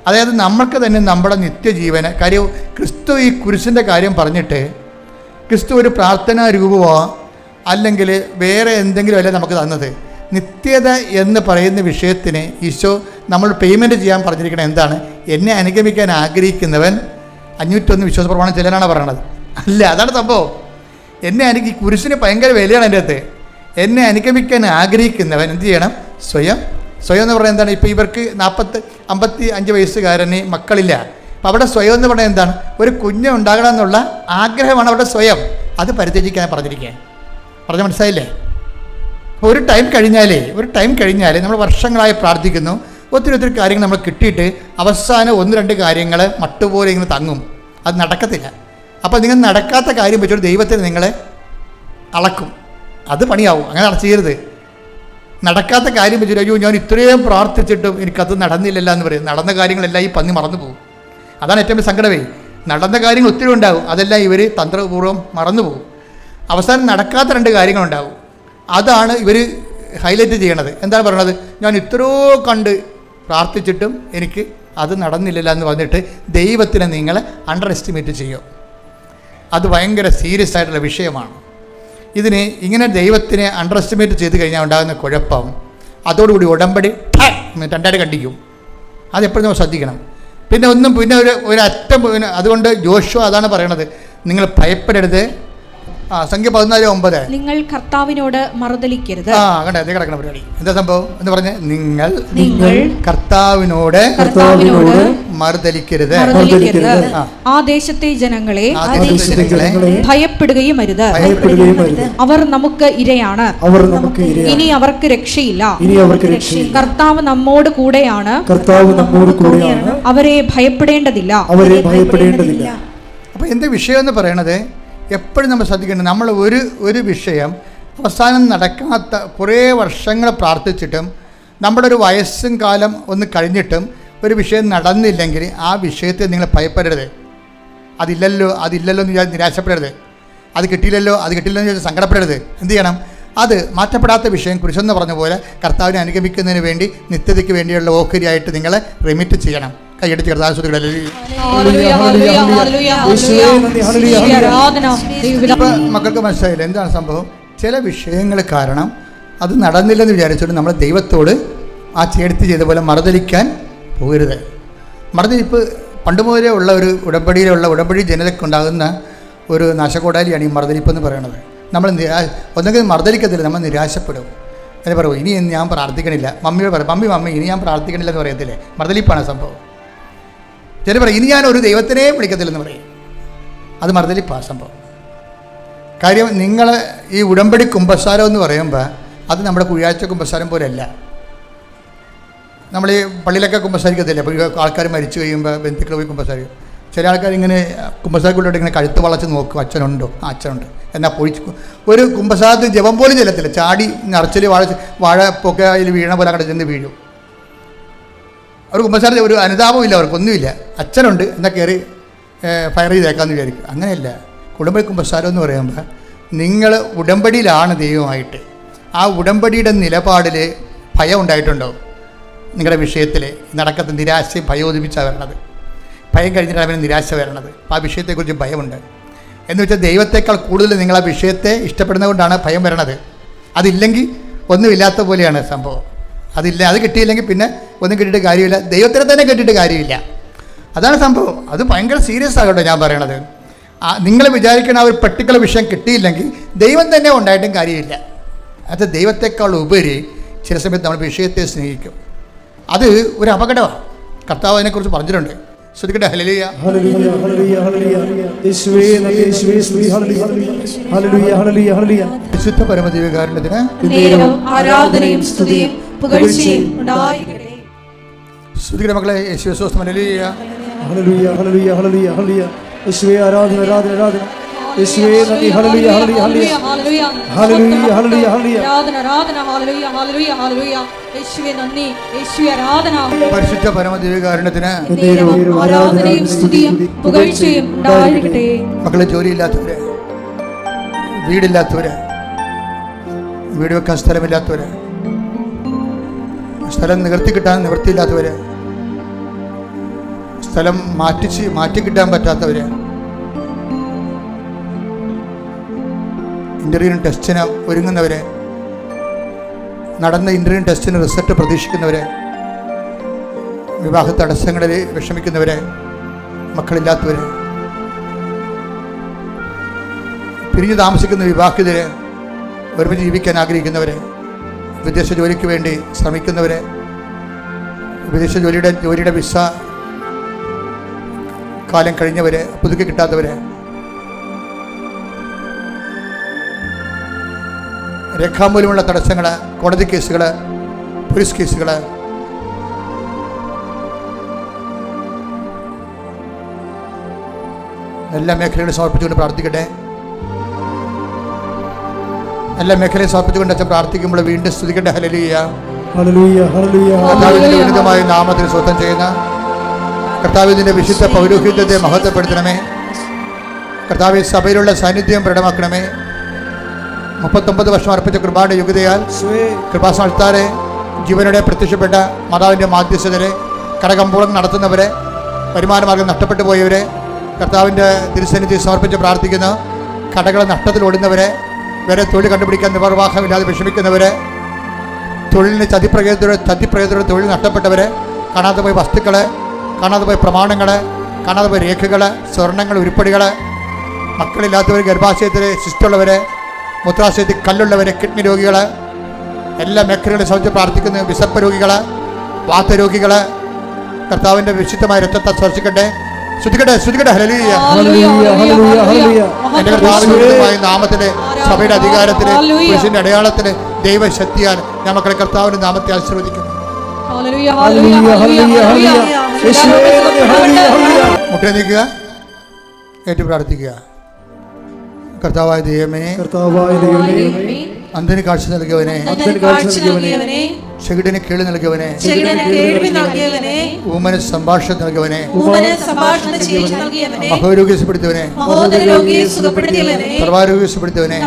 അതായത് നമ്മൾക്ക് തന്നെ നമ്മുടെ നിത്യജീവന് കാര്യം ക്രിസ്തു ഈ കുരിശിൻ്റെ കാര്യം പറഞ്ഞിട്ട് ക്രിസ്തു ഒരു പ്രാർത്ഥനാ രൂപമോ അല്ലെങ്കിൽ വേറെ എന്തെങ്കിലും അല്ല നമുക്ക് തന്നത്. നിത്യത എന്ന് പറയുന്ന വിഷയത്തിന് ഈശോ നമ്മൾ പേയ്മെൻറ്റ് ചെയ്യാൻ പറഞ്ഞിരിക്കുന്നത് എന്താണ്? എന്നെ അനുഗമിക്കാൻ ആഗ്രഹിക്കുന്നവൻ 501 വിശ്വാസ പ്രമാണം ചിലരാണ് പറയണത്. അല്ല, അതാണ് സംഭവം. ഈ കുരിശിന് ഭയങ്കര വിലയാണ് എൻ്റെ അകത്ത്. എന്നെ അനുഗമിക്കാൻ ആഗ്രഹിക്കുന്നവൻ എന്ത് ചെയ്യണം? സ്വയം എന്ന് പറയുന്നത് എന്താണ്? ഇപ്പോൾ ഇവർക്ക് 55 വയസ്സുകാരന് മക്കളില്ല. അപ്പോൾ അവിടെ സ്വയം എന്ന് പറയുന്നത് എന്താണ്? ഒരു കുഞ്ഞ് ഉണ്ടാകണം എന്നുള്ള ആഗ്രഹമാണ് അവിടെ സ്വയം. അത് പരിത്യജിക്കാൻ പറഞ്ഞിരിക്കുക. പറഞ്ഞ മനസ്സിലായില്ലേ? ഒരു ടൈം കഴിഞ്ഞാൽ നമ്മൾ വർഷങ്ങളായി പ്രാർത്ഥിക്കുന്നു, ഒത്തിരി കാര്യങ്ങൾ നമ്മൾ കിട്ടിയിട്ട് അവസാനം 1-2 കാര്യങ്ങൾ മട്ടുപോലെ ഇങ്ങനെ തങ്ങും. അത് നടക്കത്തില്ല. അപ്പോൾ നിങ്ങൾ നടക്കാത്ത കാര്യം വെച്ചോട്ട് ദൈവത്തിന് നിങ്ങളെ അളക്കും. അത് പണിയാവും. അങ്ങനെ ചെയ്യരുത്. നടക്കാത്ത കാര്യം വെച്ചിട്ട് അയ്യോ ഞാൻ ഇത്രയും പ്രാർത്ഥിച്ചിട്ടും എനിക്കത് നടന്നില്ലല്ലോ എന്ന് പറയും. നടന്ന കാര്യങ്ങളെല്ലാം ഈ പന്നി മറന്നു പോകും. അതാണ് ഏറ്റവും സങ്കടമേ. നടന്ന കാര്യങ്ങൾ ഒത്തിരി ഉണ്ടാകും, അതെല്ലാം ഇവർ തന്ത്രപൂർവ്വം മറന്നു പോകും. അവസാനം നടക്കാത്ത 2 കാര്യങ്ങളുണ്ടാകും. അതാണ് ഇവർ ഹൈലൈറ്റ് ചെയ്യണത്. എന്താണ് പറയണത്? ഞാൻ ഇത്രയോ കണ്ട് പ്രാർത്ഥിച്ചിട്ടും എനിക്ക് അത് നടന്നില്ലല്ലോ എന്ന് പറഞ്ഞിട്ട് ദൈവത്തിനെ നിങ്ങൾ അണ്ടർ എസ്റ്റിമേറ്റ് ചെയ്യും. അത് ഭയങ്കര സീരിയസ് ആയിട്ടുള്ള വിഷയമാണ്. ഇതിന് ഇങ്ങനെ ദൈവത്തിനെ അണ്ടർ എസ്റ്റിമേറ്റ് ചെയ്ത് കഴിഞ്ഞാൽ ഉണ്ടാകുന്ന കുഴപ്പം, അതോടുകൂടി ഉടമ്പടി 2 കണ്ടിക്കും. അതെപ്പോഴും നമ്മൾ ശ്രദ്ധിക്കണം. പിന്നെ ഒരു അറ്റം. അതുകൊണ്ട് ജോഷുവ അതാണ് പറയണത്, നിങ്ങൾ ഭയപ്പെടരുത്. സംഖ്യ 14:9 നിങ്ങൾ കർത്താവിനോട് മറുതലിക്കരുത്. കണ്ടേ കിടക്കണ പരിപാടി. എന്താ സംഭവം എന്ന് പറഞ്ഞ് നിങ്ങൾ കർത്താവിനോട് മറുതലിക്കരുത്. ആ ദേശത്തെ ജനങ്ങളെ ഭയപ്പെടുകയും അരുത്. അവർ നമുക്ക് ഇരയാണ്, ഇനി അവർക്ക് രക്ഷയില്ല. കർത്താവ് നമ്മോട് കൂടെയാണ്, അവരെ ഭയപ്പെടേണ്ടതില്ല. അപ്പോൾ എന്താ വിഷയം എന്ന് പറയണത്? എപ്പോഴും നമ്മൾ ശ്രദ്ധിക്കേണ്ടത്, നമ്മൾ ഒരു വിഷയം അവസാനം നടക്കാത്ത കുറേ വർഷങ്ങൾ പ്രാർത്ഥിച്ചിട്ടും നമ്മുടെ ഒരു വയസ്സും കാലം ഒന്ന് കഴിഞ്ഞിട്ടും ഒരു വിഷയം നടന്നില്ലെങ്കിൽ ആ വിഷയത്തെ നിങ്ങൾ ഭയപ്പെടരുത്. അതില്ലല്ലോ എന്ന് നിരാശപ്പെടരുത്. അത് കിട്ടിയില്ലല്ലോ എന്ന് സങ്കടപ്പെടരുത്. എന്ത് ചെയ്യണം? അത് മാറ്റപ്പെടാത്ത വിഷയം കുരിശെന്ന് പറഞ്ഞ പോലെ കർത്താവിനെ അനുഗമിക്കുന്നതിന് വേണ്ടി നിത്യതയ്ക്ക് വേണ്ടിയുള്ള ഓഹരിയായിട്ട് നിങ്ങൾ റിമിറ്റ് ചെയ്യണം. കൈയടിച്ച് മക്കൾക്ക് മനസ്സിലായില്ല എന്താണ് സംഭവം? ചില വിഷയങ്ങൾ കാരണം അത് നടന്നില്ലെന്ന് വിചാരിച്ചിട്ട് നമ്മൾ ദൈവത്തോട് ആ ചേർത്ത് ചെയ്ത പോലെ മറുതലിക്കാൻ പോകരുത്. മറുതലിപ്പ് പണ്ട് മുതലേ ഉള്ള ഒരു ഉടമ്പടി ജനതയ്ക്കുണ്ടാകുന്ന ഒരു നാശകോടാലിയാണ് ഈ മറുതലിപ്പ് എന്ന് പറയുന്നത്. നമ്മൾ ഒന്നെങ്കിൽ മറുതലിക്കത്തില്ല, നമ്മൾ നിരാശപ്പെടും. എന്ന് പറയും ഇനി ഞാൻ പ്രാർത്ഥിക്കണില്ല. മമ്മിയോട് പറയും മമ്മി ഇനി ഞാൻ പ്രാർത്ഥിക്കണില്ല എന്ന് പറയത്തില്ലേ? മറുതലിപ്പാണ് സംഭവം. ചില പറയും ഇനി ഞാൻ ഒരു ദൈവത്തിനെയും വിളിക്കത്തില്ലെന്ന് പറയും. അത് മറുതലിപ്പാണ് സംഭവം. കാര്യം നിങ്ങൾ ഈ ഉടമ്പടി കുമ്പസാരം എന്ന് പറയുമ്പോൾ അത് നമ്മുടെ കുഴിയാഴ്ച കുമ്പസാരം പോലെയല്ല. നമ്മൾ ഈ പള്ളിയിലൊക്കെ കുമ്പസാരിക്കത്തില്ല. അപ്പോൾ ആൾക്കാർ മരിച്ചു കഴിയുമ്പോൾ ബന്ധുക്കൾ പോയി കുമ്പസാരിക്കും. ചില ആൾക്കാർ ഇങ്ങനെ കുമ്പസാരക്കൂടെ ഇങ്ങനെ കഴുത്ത് വളച്ച് നോക്കും, അച്ഛനുണ്ടോ? അച്ഛനുണ്ട്. എന്നാൽ പൊഴിച്ച് ഒരു കുമ്പസാരത്തിൽ ജപം പോലും ചെല്ലത്തില്ല. ചാടി നിറച്ചിൽ വാഴ പൊക്കെ അതിൽ വീണ പോലെ അങ്ങോട്ട് ചെന്ന് വീഴും. ഒരു കുമ്പസാരത്തിൽ ഒരു അനുതാപമില്ല, അവർക്കൊന്നുമില്ല. അച്ഛനുണ്ട് എന്നാൽ കയറി ഫയർ ചെയ്തേക്കാമെന്ന് വിചാരിക്കും. അങ്ങനെയല്ല. ഉടമ്പടി കുമ്പസാരം എന്ന് പറയുമ്പോൾ നിങ്ങൾ ഉടമ്പടിയിലാണ് ദൈവമായിട്ട്. ആ ഉടമ്പടിയുടെ നിലപാടിൽ ഭയം ഉണ്ടായിട്ടുണ്ടോ? നിങ്ങളുടെ വിഷയത്തിൽ നടക്കത്ത നിരാശയും ഭയോദിപ്പിച്ചാണ് വരണത്. ഭയം കഴിഞ്ഞിട്ടാണ് അവന് നിരാശ വരണത്. ആ വിഷയത്തെക്കുറിച്ച് ഭയമുണ്ട്. എന്ന് വെച്ചാൽ ദൈവത്തെക്കാൾ കൂടുതൽ നിങ്ങൾ ആ വിഷയത്തെ ഇഷ്ടപ്പെടുന്നതുകൊണ്ടാണ് ഭയം വരണത്. അതില്ലെങ്കിൽ ഒന്നുമില്ലാത്ത പോലെയാണ് സംഭവം. അത് കിട്ടിയില്ലെങ്കിൽ പിന്നെ ഒന്നും കിട്ടിയിട്ട് കാര്യമില്ല. ദൈവത്തിനെ തന്നെ കിട്ടിയിട്ട് കാര്യമില്ല. അതാണ് സംഭവം. അത് ഭയങ്കര സീരിയസ് ആകട്ടോ ഞാൻ പറയണത്. നിങ്ങൾ വിചാരിക്കുന്ന ആ ഒരു പെർട്ടിക്കുലർ വിഷയം കിട്ടിയില്ലെങ്കിൽ ദൈവം തന്നെ ഉണ്ടായിട്ടും കാര്യമില്ല. അത് ദൈവത്തെക്കാൾ ഉപരി ചില സമയത്ത് നമ്മൾ വിഷയത്തെ സ്നേഹിക്കും. അത് ഒരു അപകടമാണ്. കർത്താവ് അതിനെക്കുറിച്ച് പറഞ്ഞിട്ടുണ്ട്. ശ്രദ്ധിക്കട്ടെ. ഹല്ലേലൂയ ഹല്ലേലൂയ ഹല്ലേലൂയ ഹല്ലേലൂയ യേശുവേ നന്ദി, യേശുവേ സ്തുതി. ഹല്ലേലൂയ ഹല്ലേലൂയ ഹല്ലേലൂയ ഹല്ലേലൂയ വിശുദ്ധ പരമദിവ്യകാരുണ്യത്തിന് ആരാധനയും സ്തുതിയും പുകഴ്ചയും ഉണ്ടായിരിക്കട്ടെ. ശ്രദ്ധിക്കട്ടെ മക്കളെ. യേശുവേ സ്തോത്രം. ഹല്ലേലൂയ ഹല്ലേലൂയ ഹല്ലേലൂയ ഹല്ലേലൂയ ഹല്ലേലൂയ യേശുവേ ആരാധന ആരാധന ആരാധന യേശുവേ നന്ദി. ഹല്ലേലൂയ ഹല്ലേലൂയ ഹല്ലേലൂയ ഹല്ലേലൂയ ഹല്ലേലൂയ ഹല്ലേലൂയ. ആരാധന ആരാധന ഹല്ലേലൂയ ഹല്ലേലൂയ ഹല്ലേലൂയ. യേശുവേ നന്ദി, യേശുവേ ആരാധന. പരിശുദ്ധ പരമദിവ്യകാരുണ്യത്തിന് നേരവും ആരാധനയും സ്തുതിയും പുകഴ്ചയും ഉണ്ടായിരിക്കട്ടെ. മക്കളെ, ജോലിയില്ലാത്തവര്, വീടില്ലാത്തവര്, വീട് വെക്കാൻ സ്ഥലമില്ലാത്തവര്, സ്ഥലം നിവർത്തി കിട്ടാൻ നിവൃത്തിയില്ലാത്തവര്, സ്ഥലം മാറ്റി കിട്ടാൻ പറ്റാത്തവര്, ഇൻ്റർവ്യൂവിന് ടെസ്റ്റിന് ഒരുങ്ങുന്നവര്, നടന്ന ഇൻ്റർവ്യൂ ടെസ്റ്റിന് റിസൾട്ട് പ്രതീക്ഷിക്കുന്നവര്, വിവാഹ തടസ്സങ്ങളിൽ വിഷമിക്കുന്നവര്, മക്കളില്ലാത്തവര്, പിരിഞ്ഞു താമസിക്കുന്ന വിവാഹിതര്, ഒരുമിച്ച് ജീവിക്കാൻ ആഗ്രഹിക്കുന്നവര്, വിദേശ ജോലിക്ക് വേണ്ടി ശ്രമിക്കുന്നവര്, വിദേശ ജോലിയുടെ വിസ കാലം കഴിഞ്ഞവര്, പുതുക്കി കിട്ടാത്തവര്, രേഖാമൂലമുള്ള തടസ്സങ്ങൾ, കോടതി കേസുകൾ, പോലീസ് കേസുകൾ, എല്ലാ മേഖലകളും സമർപ്പിച്ചുകൊണ്ട് പ്രാർത്ഥിക്കട്ടെ. എല്ലാ മേഖലയും സമർപ്പിച്ചുകൊണ്ട് അച്ഛൻ പ്രാർത്ഥിക്കുമ്പോൾ വീണ്ടും സ്തുതിക്കട്ടെ. ഹല്ലേലൂയ ഹല്ലേലൂയ ഹല്ലേലൂയ. കർത്താവിന്റെ ഉന്നതമായ നാമത്തിൽ സ്വന്തം ചെയ്യുന്ന കർത്താവിന്റെ വിശുദ്ധ പൗരോഹിത്യത്തെ മഹത്വപ്പെടുത്തണമേ. കർത്താവ് സഭയിലുള്ള സാന്നിധ്യം പ്രകടമാക്കണമേ. 39 വർഷം അർപ്പിച്ച കൃപായുടെ യുഗതയാൽ കൃപാസ്ഥാനത്താരെ ജീവനോടെ പ്രത്യക്ഷപ്പെട്ട മാതാവിൻ്റെ മാധ്യസ്ഥതരെ, കടകമ്പോളം നടത്തുന്നവരെ, വരുമാനമാർഗം നഷ്ടപ്പെട്ടു പോയവരെ കർത്താവിൻ്റെ തിരുസന്നിധി സമർപ്പിച്ച് പ്രാർത്ഥിക്കുന്ന, കടകൾ നഷ്ടത്തിൽ ഓടുന്നവരെ, വേറെ തൊഴിൽ കണ്ടുപിടിക്കാൻ നിർവാഹമില്ലാതെ വിഷമിക്കുന്നവരെ, തൊഴിലിന് ചതിപ്രകൃതിയുടെ തൊഴിൽ നഷ്ടപ്പെട്ടവരെ, കാണാതെ പോയ വസ്തുക്കൾ, കാണാതെ പോയ പ്രമാണങ്ങൾ, കാണാതെ പോയ രേഖകൾ, സ്വർണ്ണങ്ങൾ, ഉരുപ്പടികൾ, മക്കളില്ലാത്തവർ, ഗർഭാശയത്തിൽ ശിസ്റ്റുള്ളവരെ, മൂത്രാശയത്തിൽ കല്ലുള്ളവരെ, കിഡ്നി രോഗികൾ, എല്ലാ മേഖലകളെ സംബന്ധിച്ച് പ്രാർത്ഥിക്കുന്ന വിസർപ്പ രോഗികൾ, വാതരോഗികൾ, കർത്താവിൻ്റെ വിശുദ്ധമായ രക്തത്തെ സ്പർശിക്കട്ടെ. ശ്രുതിക്കട്ടെ. ഹല്ലേലൂയ ഹല്ലേലൂയ ഹല്ലേലൂയ. എൻ്റെ കർത്താവിന്റെ നാമത്തിലെ, സഭയുടെ അധികാരത്തിലെ, പുരുഷന്റെ അടയാളത്തിലെ, ദൈവശക്തിയാൽ ഞാൻ മക്കളെ കർത്താവിന്റെ നാമത്തെ ആശീർവദിക്കുന്നു. ഹല്ലേലൂയ ഹല്ലേലൂയ ഹല്ലേലൂയ ഹല്ലേലൂയ. യേശുവേ നന്ദി. Hallelujah hallelujah. മുട്ടേ നീക്കുക, ഏറ്റു പ്രാർത്ഥിക്കുക. കർത്താവായ ദൈവമേ, അന്ധന് കാഴ്ച നൽകിയവനെ, ചെകിടിന് കേളി നൽകിയവനെ, ഊമന് സംഭാഷണം നൽകിയവനെ, മഹോരോഗിയെ സുഖപ്പെടുത്തിയവനെ, സർവാരോഗ്യ സുഖപ്പെടുത്തിയവനെ,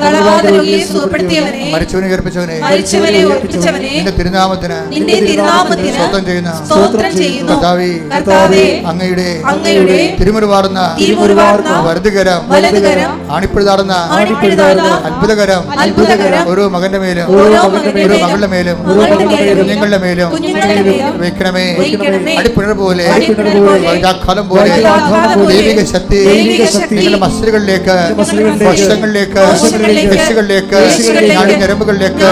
മരിച്ചവനെ ഉയർപ്പിച്ചവനെ, നിന്റെ തിരുനാമത്തിന് സ്വന്തം ചെയ്യുന്ന കർത്താവേ, അങ്ങയുടെ തിരുമുറുവാർന്ന വലതുകരം, ആണിപ്പഴുതാടുന്ന അത്ഭുതകരം ഓരോ മകന്റെ മേലും, ഓരോ മകളുടെ മേലും, കുഞ്ഞുങ്ങളുടെ മേലും വയ്ക്കണമേ. അടിപ്പിണർ പോലെ, വൈദാഖാലം പോലെ ദൈവിക ശക്തി നിങ്ങളുടെ മസിലുകളിലേക്ക്, വശങ്ങളിലേക്ക്, പേശികളിലേക്ക്, നാടിഞരമ്പുകളിലേക്ക്,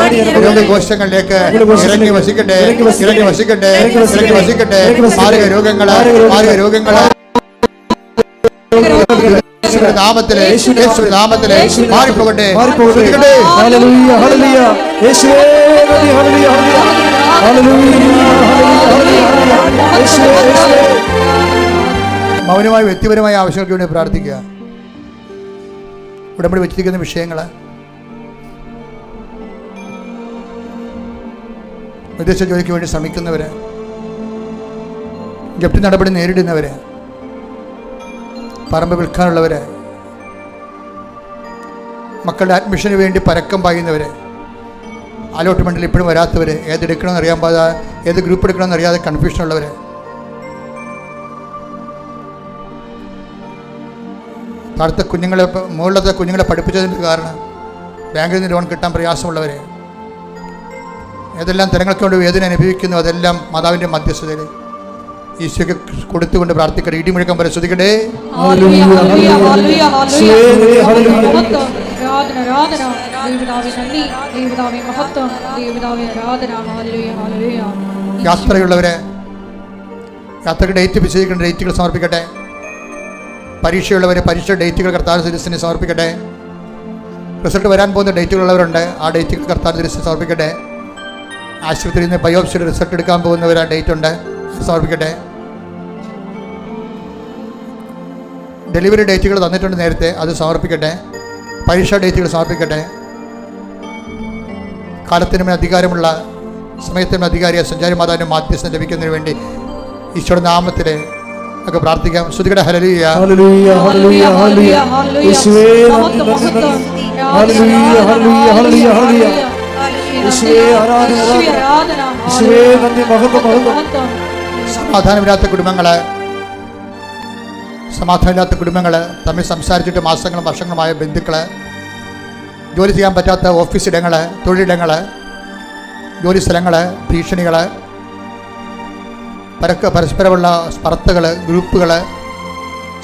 രോഗകോശങ്ങളിലേക്ക് ഇറങ്ങി വസിക്കട്ടെ. മാരക രോഗങ്ങള് നാമത്തിലെ മാറിപ്പോകട്ടെ. ഹല്ലേലൂയ ഹല്ലേലൂയ. യേശുവേ നന്ദി. Hallelujah hallelujah. മൗനമായ വ്യക്തിപരമായ ആവശ്യങ്ങൾക്ക് വേണ്ടി പ്രാർത്ഥിക്കുക. ഉടമ്പടി വെച്ചിരിക്കുന്ന വിഷയങ്ങൾ, വിദേശ ജോലിക്ക് വേണ്ടി ശ്രമിക്കുന്നവര്, ജപ്തി നടപടി നേരിടുന്നവര്, പറമ്പ് വിൽക്കാനുള്ളവര്, മക്കളുടെ അഡ്മിഷന് വേണ്ടി പരക്കം പായുന്നവര്, അലോട്ട്മെൻറ്റിൽ ഇപ്പോഴും വരാത്തവർ, ഏതെടുക്കണമെന്ന് അറിയാൻ പാടാതെ, ഏത് ഗ്രൂപ്പ് എടുക്കണമെന്ന് അറിയാതെ കൺഫ്യൂഷനുള്ളവർ, താഴത്തെ കുഞ്ഞുങ്ങളെ, മുകളിലത്തെ കുഞ്ഞുങ്ങളെ പഠിപ്പിച്ചതിൻ്റെ കാരണം ബാങ്കിൽ നിന്ന് ലോൺ കിട്ടാൻ പ്രയാസമുള്ളവർ, ഏതെല്ലാം തരങ്ങൾക്ക് കൊണ്ട് വേദന അനുഭവിക്കുന്നു, അതെല്ലാം മാതാവിൻ്റെ മധ്യസ്ഥതയിൽ ഈശോയ്ക്ക് കൊടുത്തുകൊണ്ട് പ്രാർത്ഥിക്കട്ടെ. ഇടിമുഴക്കം പരിശോധിക്കട്ടെ. യാത്രയുള്ളവരെ യാത്രയ്ക്ക് ഡേറ്റ് നിശ്ചയിക്കേണ്ട ഡേറ്റുകൾ സമർപ്പിക്കട്ടെ. പരീക്ഷയുള്ളവരെ പരീക്ഷ ഡേറ്റുകൾ കർത്താവ് തിരുസന്നിധിയിൽ സമർപ്പിക്കട്ടെ. റിസൾട്ട് വരാൻ പോകുന്ന ഡേറ്റുകളുള്ളവരുണ്ട്, ആ ഡേറ്റുകൾ കർത്താവ് തിരുസന്നിധിയിൽ സമർപ്പിക്കട്ടെ. ആശുപത്രിയിൽ നിന്ന് ബയോപ്സിയുടെ റിസൾട്ട് എടുക്കാൻ പോകുന്നവർ ആ ഡേറ്റ് ഉണ്ട്, സമർപ്പിക്കട്ടെ. ഡെലിവറി ഡേറ്റുകൾ തന്നിട്ടുണ്ട് നേരത്തെ, അത് സമർപ്പിക്കട്ടെ. പരീക്ഷാ ഡേറ്റുകൾ സമർപ്പിക്കട്ടെ. കാലത്തിനും അധികാരമുള്ള സമയത്തിനും അധികാരിയ സഞ്ചാരി മാതാവിൻ്റെ മാധ്യസ്ഥം ലഭിക്കുന്നതിന് വേണ്ടി ഈശോയുടെ നാമത്തിൽ ഒക്കെ പ്രാർത്ഥിക്കാം. ശ്രുതികട ഹല്ലേലൂയ. ഹല്ലേലൂയ ഹല്ലേലൂയ ഹല്ലേലൂയ. യേശുവേ നന്ദി നന്ദി നന്ദി. ഹല്ലേലൂയ ഹല്ലേലൂയ ഹല്ലേലൂയ ഹല്ലേലൂയ. യേശുവേ ആരാധന ആരാധന. യേശുവേ നന്ദി മഹത്വം മഹത്വം. സമാധാനമില്ലാത്ത കുടുംബങ്ങൾ, തമ്മിൽ സംസാരിച്ചിട്ട് മാസങ്ങളും വർഷങ്ങളുമായ ബന്ധുക്കൾ, ജോലി ചെയ്യാൻ പറ്റാത്ത ഓഫീസിടങ്ങൾ, തൊഴിലിടങ്ങൾ, ജോലി സ്ഥലങ്ങൾ, ഭീഷണികൾ, പരസ്പരമുള്ള സ്പർദ്ധകൾ, ഗ്രൂപ്പുകൾ,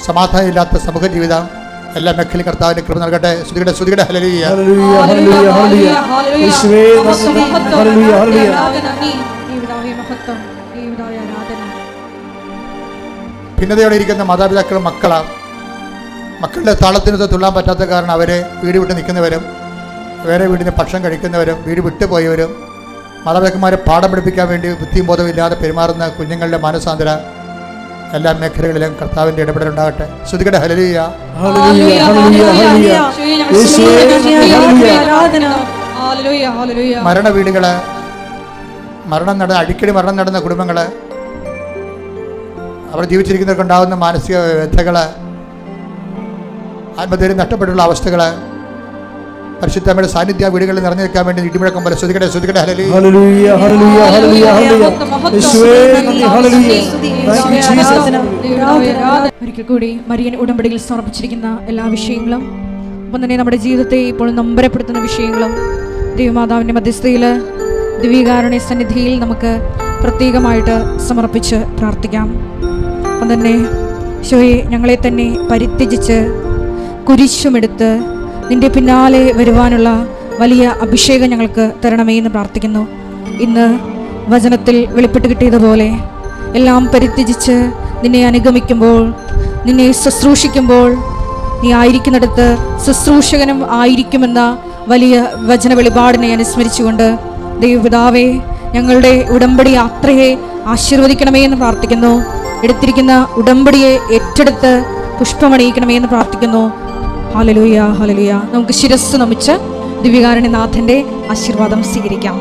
സമാധാനമില്ലാത്ത സമൂഹ ജീവിതം, എല്ലാ മേഖലയും കർത്താവിന്റെ കൃപ നൽകട്ടെ. ശ്രുതികട ഹല്ലേലൂയ. ഹല്ലേലൂയ ഹല്ലേലൂയ ഹല്ലേലൂയ. യേശുവേ നന്ദി ഹല്ലേലൂയ ഹല്ലേലൂയ. ഭിന്നതയോടെ ഇരിക്കുന്ന മാതാപിതാക്കളും മക്കളുടെ താളത്തിനൊത്ത് തുള്ളാൻ പറ്റാത്ത കാരണം അവർ വീട് വിട്ട് നിൽക്കുന്നവരും, വേറെ വീടിന് ഭക്ഷണം കഴിക്കുന്നവരും, വീട് വിട്ടുപോയവരും, മാതാപിതാക്കന്മാരെ പാഠം പഠിപ്പിക്കാൻ വേണ്ടി ബുദ്ധിയും ബോധമില്ലാതെ പെരുമാറുന്ന കുഞ്ഞുങ്ങളുടെ മാനസാന്തര എല്ലാ മേഖലകളിലും കർത്താവിൻ്റെ ഇടപെടലുണ്ടാകട്ടെ. ശ്രുതികട ഹല്ലേലൂയ. ഹല്ലേലൂയ ഹല്ലേലൂയ ഹല്ലേലൂയ. യേശുവേ ഹല്ലേലൂയ. മരണ വീടുകൾ, അടിക്കടി മരണം നടന്ന കുടുംബങ്ങൾ, അവർ ജീവിച്ചിരിക്കുന്നവർക്ക് ഉണ്ടാകുന്ന മാനസിക വ്യഥകൾ, ആത്മധൈര്യം നഷ്ടപ്പെട്ടുള്ള അവസ്ഥകൾ, പരിശുദ്ധമ്മയുടെ സാന്നിധ്യ വീടുകളിൽ നിറഞ്ഞു നിൽക്കാൻ വേണ്ടി ഇടിമുഴക്കം പോലെ ശ്രുതികട ഹല്ലേലൂയ. ഹല്ലേലൂയ ഹല്ലേലൂയ ഹല്ലേലൂയ ഹല്ലേലൂയ. യേശുവേ നന്ദി ഹല്ലേലൂയ. Thank you Jesus. ഒരിക്കൽ കൂടി മരിയൻ ഉടമ്പടിയിൽ സമർപ്പിച്ചിരിക്കുന്ന എല്ലാ വിഷയങ്ങളും, ഒപ്പം തന്നെ നമ്മുടെ ജീവിതത്തെ ഇപ്പോൾ നൊമ്പരപ്പെടുത്തുന്ന വിഷയങ്ങളും ദൈവമാതാവിൻ്റെ മധ്യസ്ഥയിൽ ദിവ്യകാരുണ്യ സന്നിധിയിൽ നമുക്ക് പ്രത്യേകമായിട്ട് സമർപ്പിച്ച് പ്രാർത്ഥിക്കാം. അപ്പം തന്നെ ഈശോയെ, ഞങ്ങളെ തന്നെ പരിത്യജിച്ച് കുരിശുമെടുത്ത് നിന്റെ പിന്നാലെ വരുവാനുള്ള വലിയ അഭിഷേകം ഞങ്ങൾക്ക് തരണമേ എന്ന് പ്രാർത്ഥിക്കുന്നു. ഇന്ന് വചനത്തിൽ വെളിപ്പെട്ട് കിട്ടിയതുപോലെ എല്ലാം പരിത്യജിച്ച് നിന്നെ അനുഗമിക്കുമ്പോൾ, നിന്നെ ശുശ്രൂഷിക്കുമ്പോൾ, നീ ആയിരിക്കുന്നിടത്ത് ശുശ്രൂഷകനും ആയിരിക്കുമെന്ന വലിയ വചന വെളിപാടിനെ അനുസ്മരിച്ചുകൊണ്ട് ദൈവപിതാവേ, ഞങ്ങളുടെ ഉടമ്പടി യാത്രയെ ആശീർവദിക്കണമേ എന്ന് പ്രാർത്ഥിക്കുന്നു. എടുത്തിരിക്കുന്ന ഉടമ്പടിയെ ഏറ്റെടുത്ത് പുഷ്പമണിയിക്കണമേ എന്ന് പ്രാർത്ഥിക്കുന്നു. Hallelujah hallelujah. നമുക്ക് ശിരസ്സ് നമിച്ച് ദിവ്യകാരുണ്യനാഥൻ്റെ ആശീർവാദം സ്വീകരിക്കാം.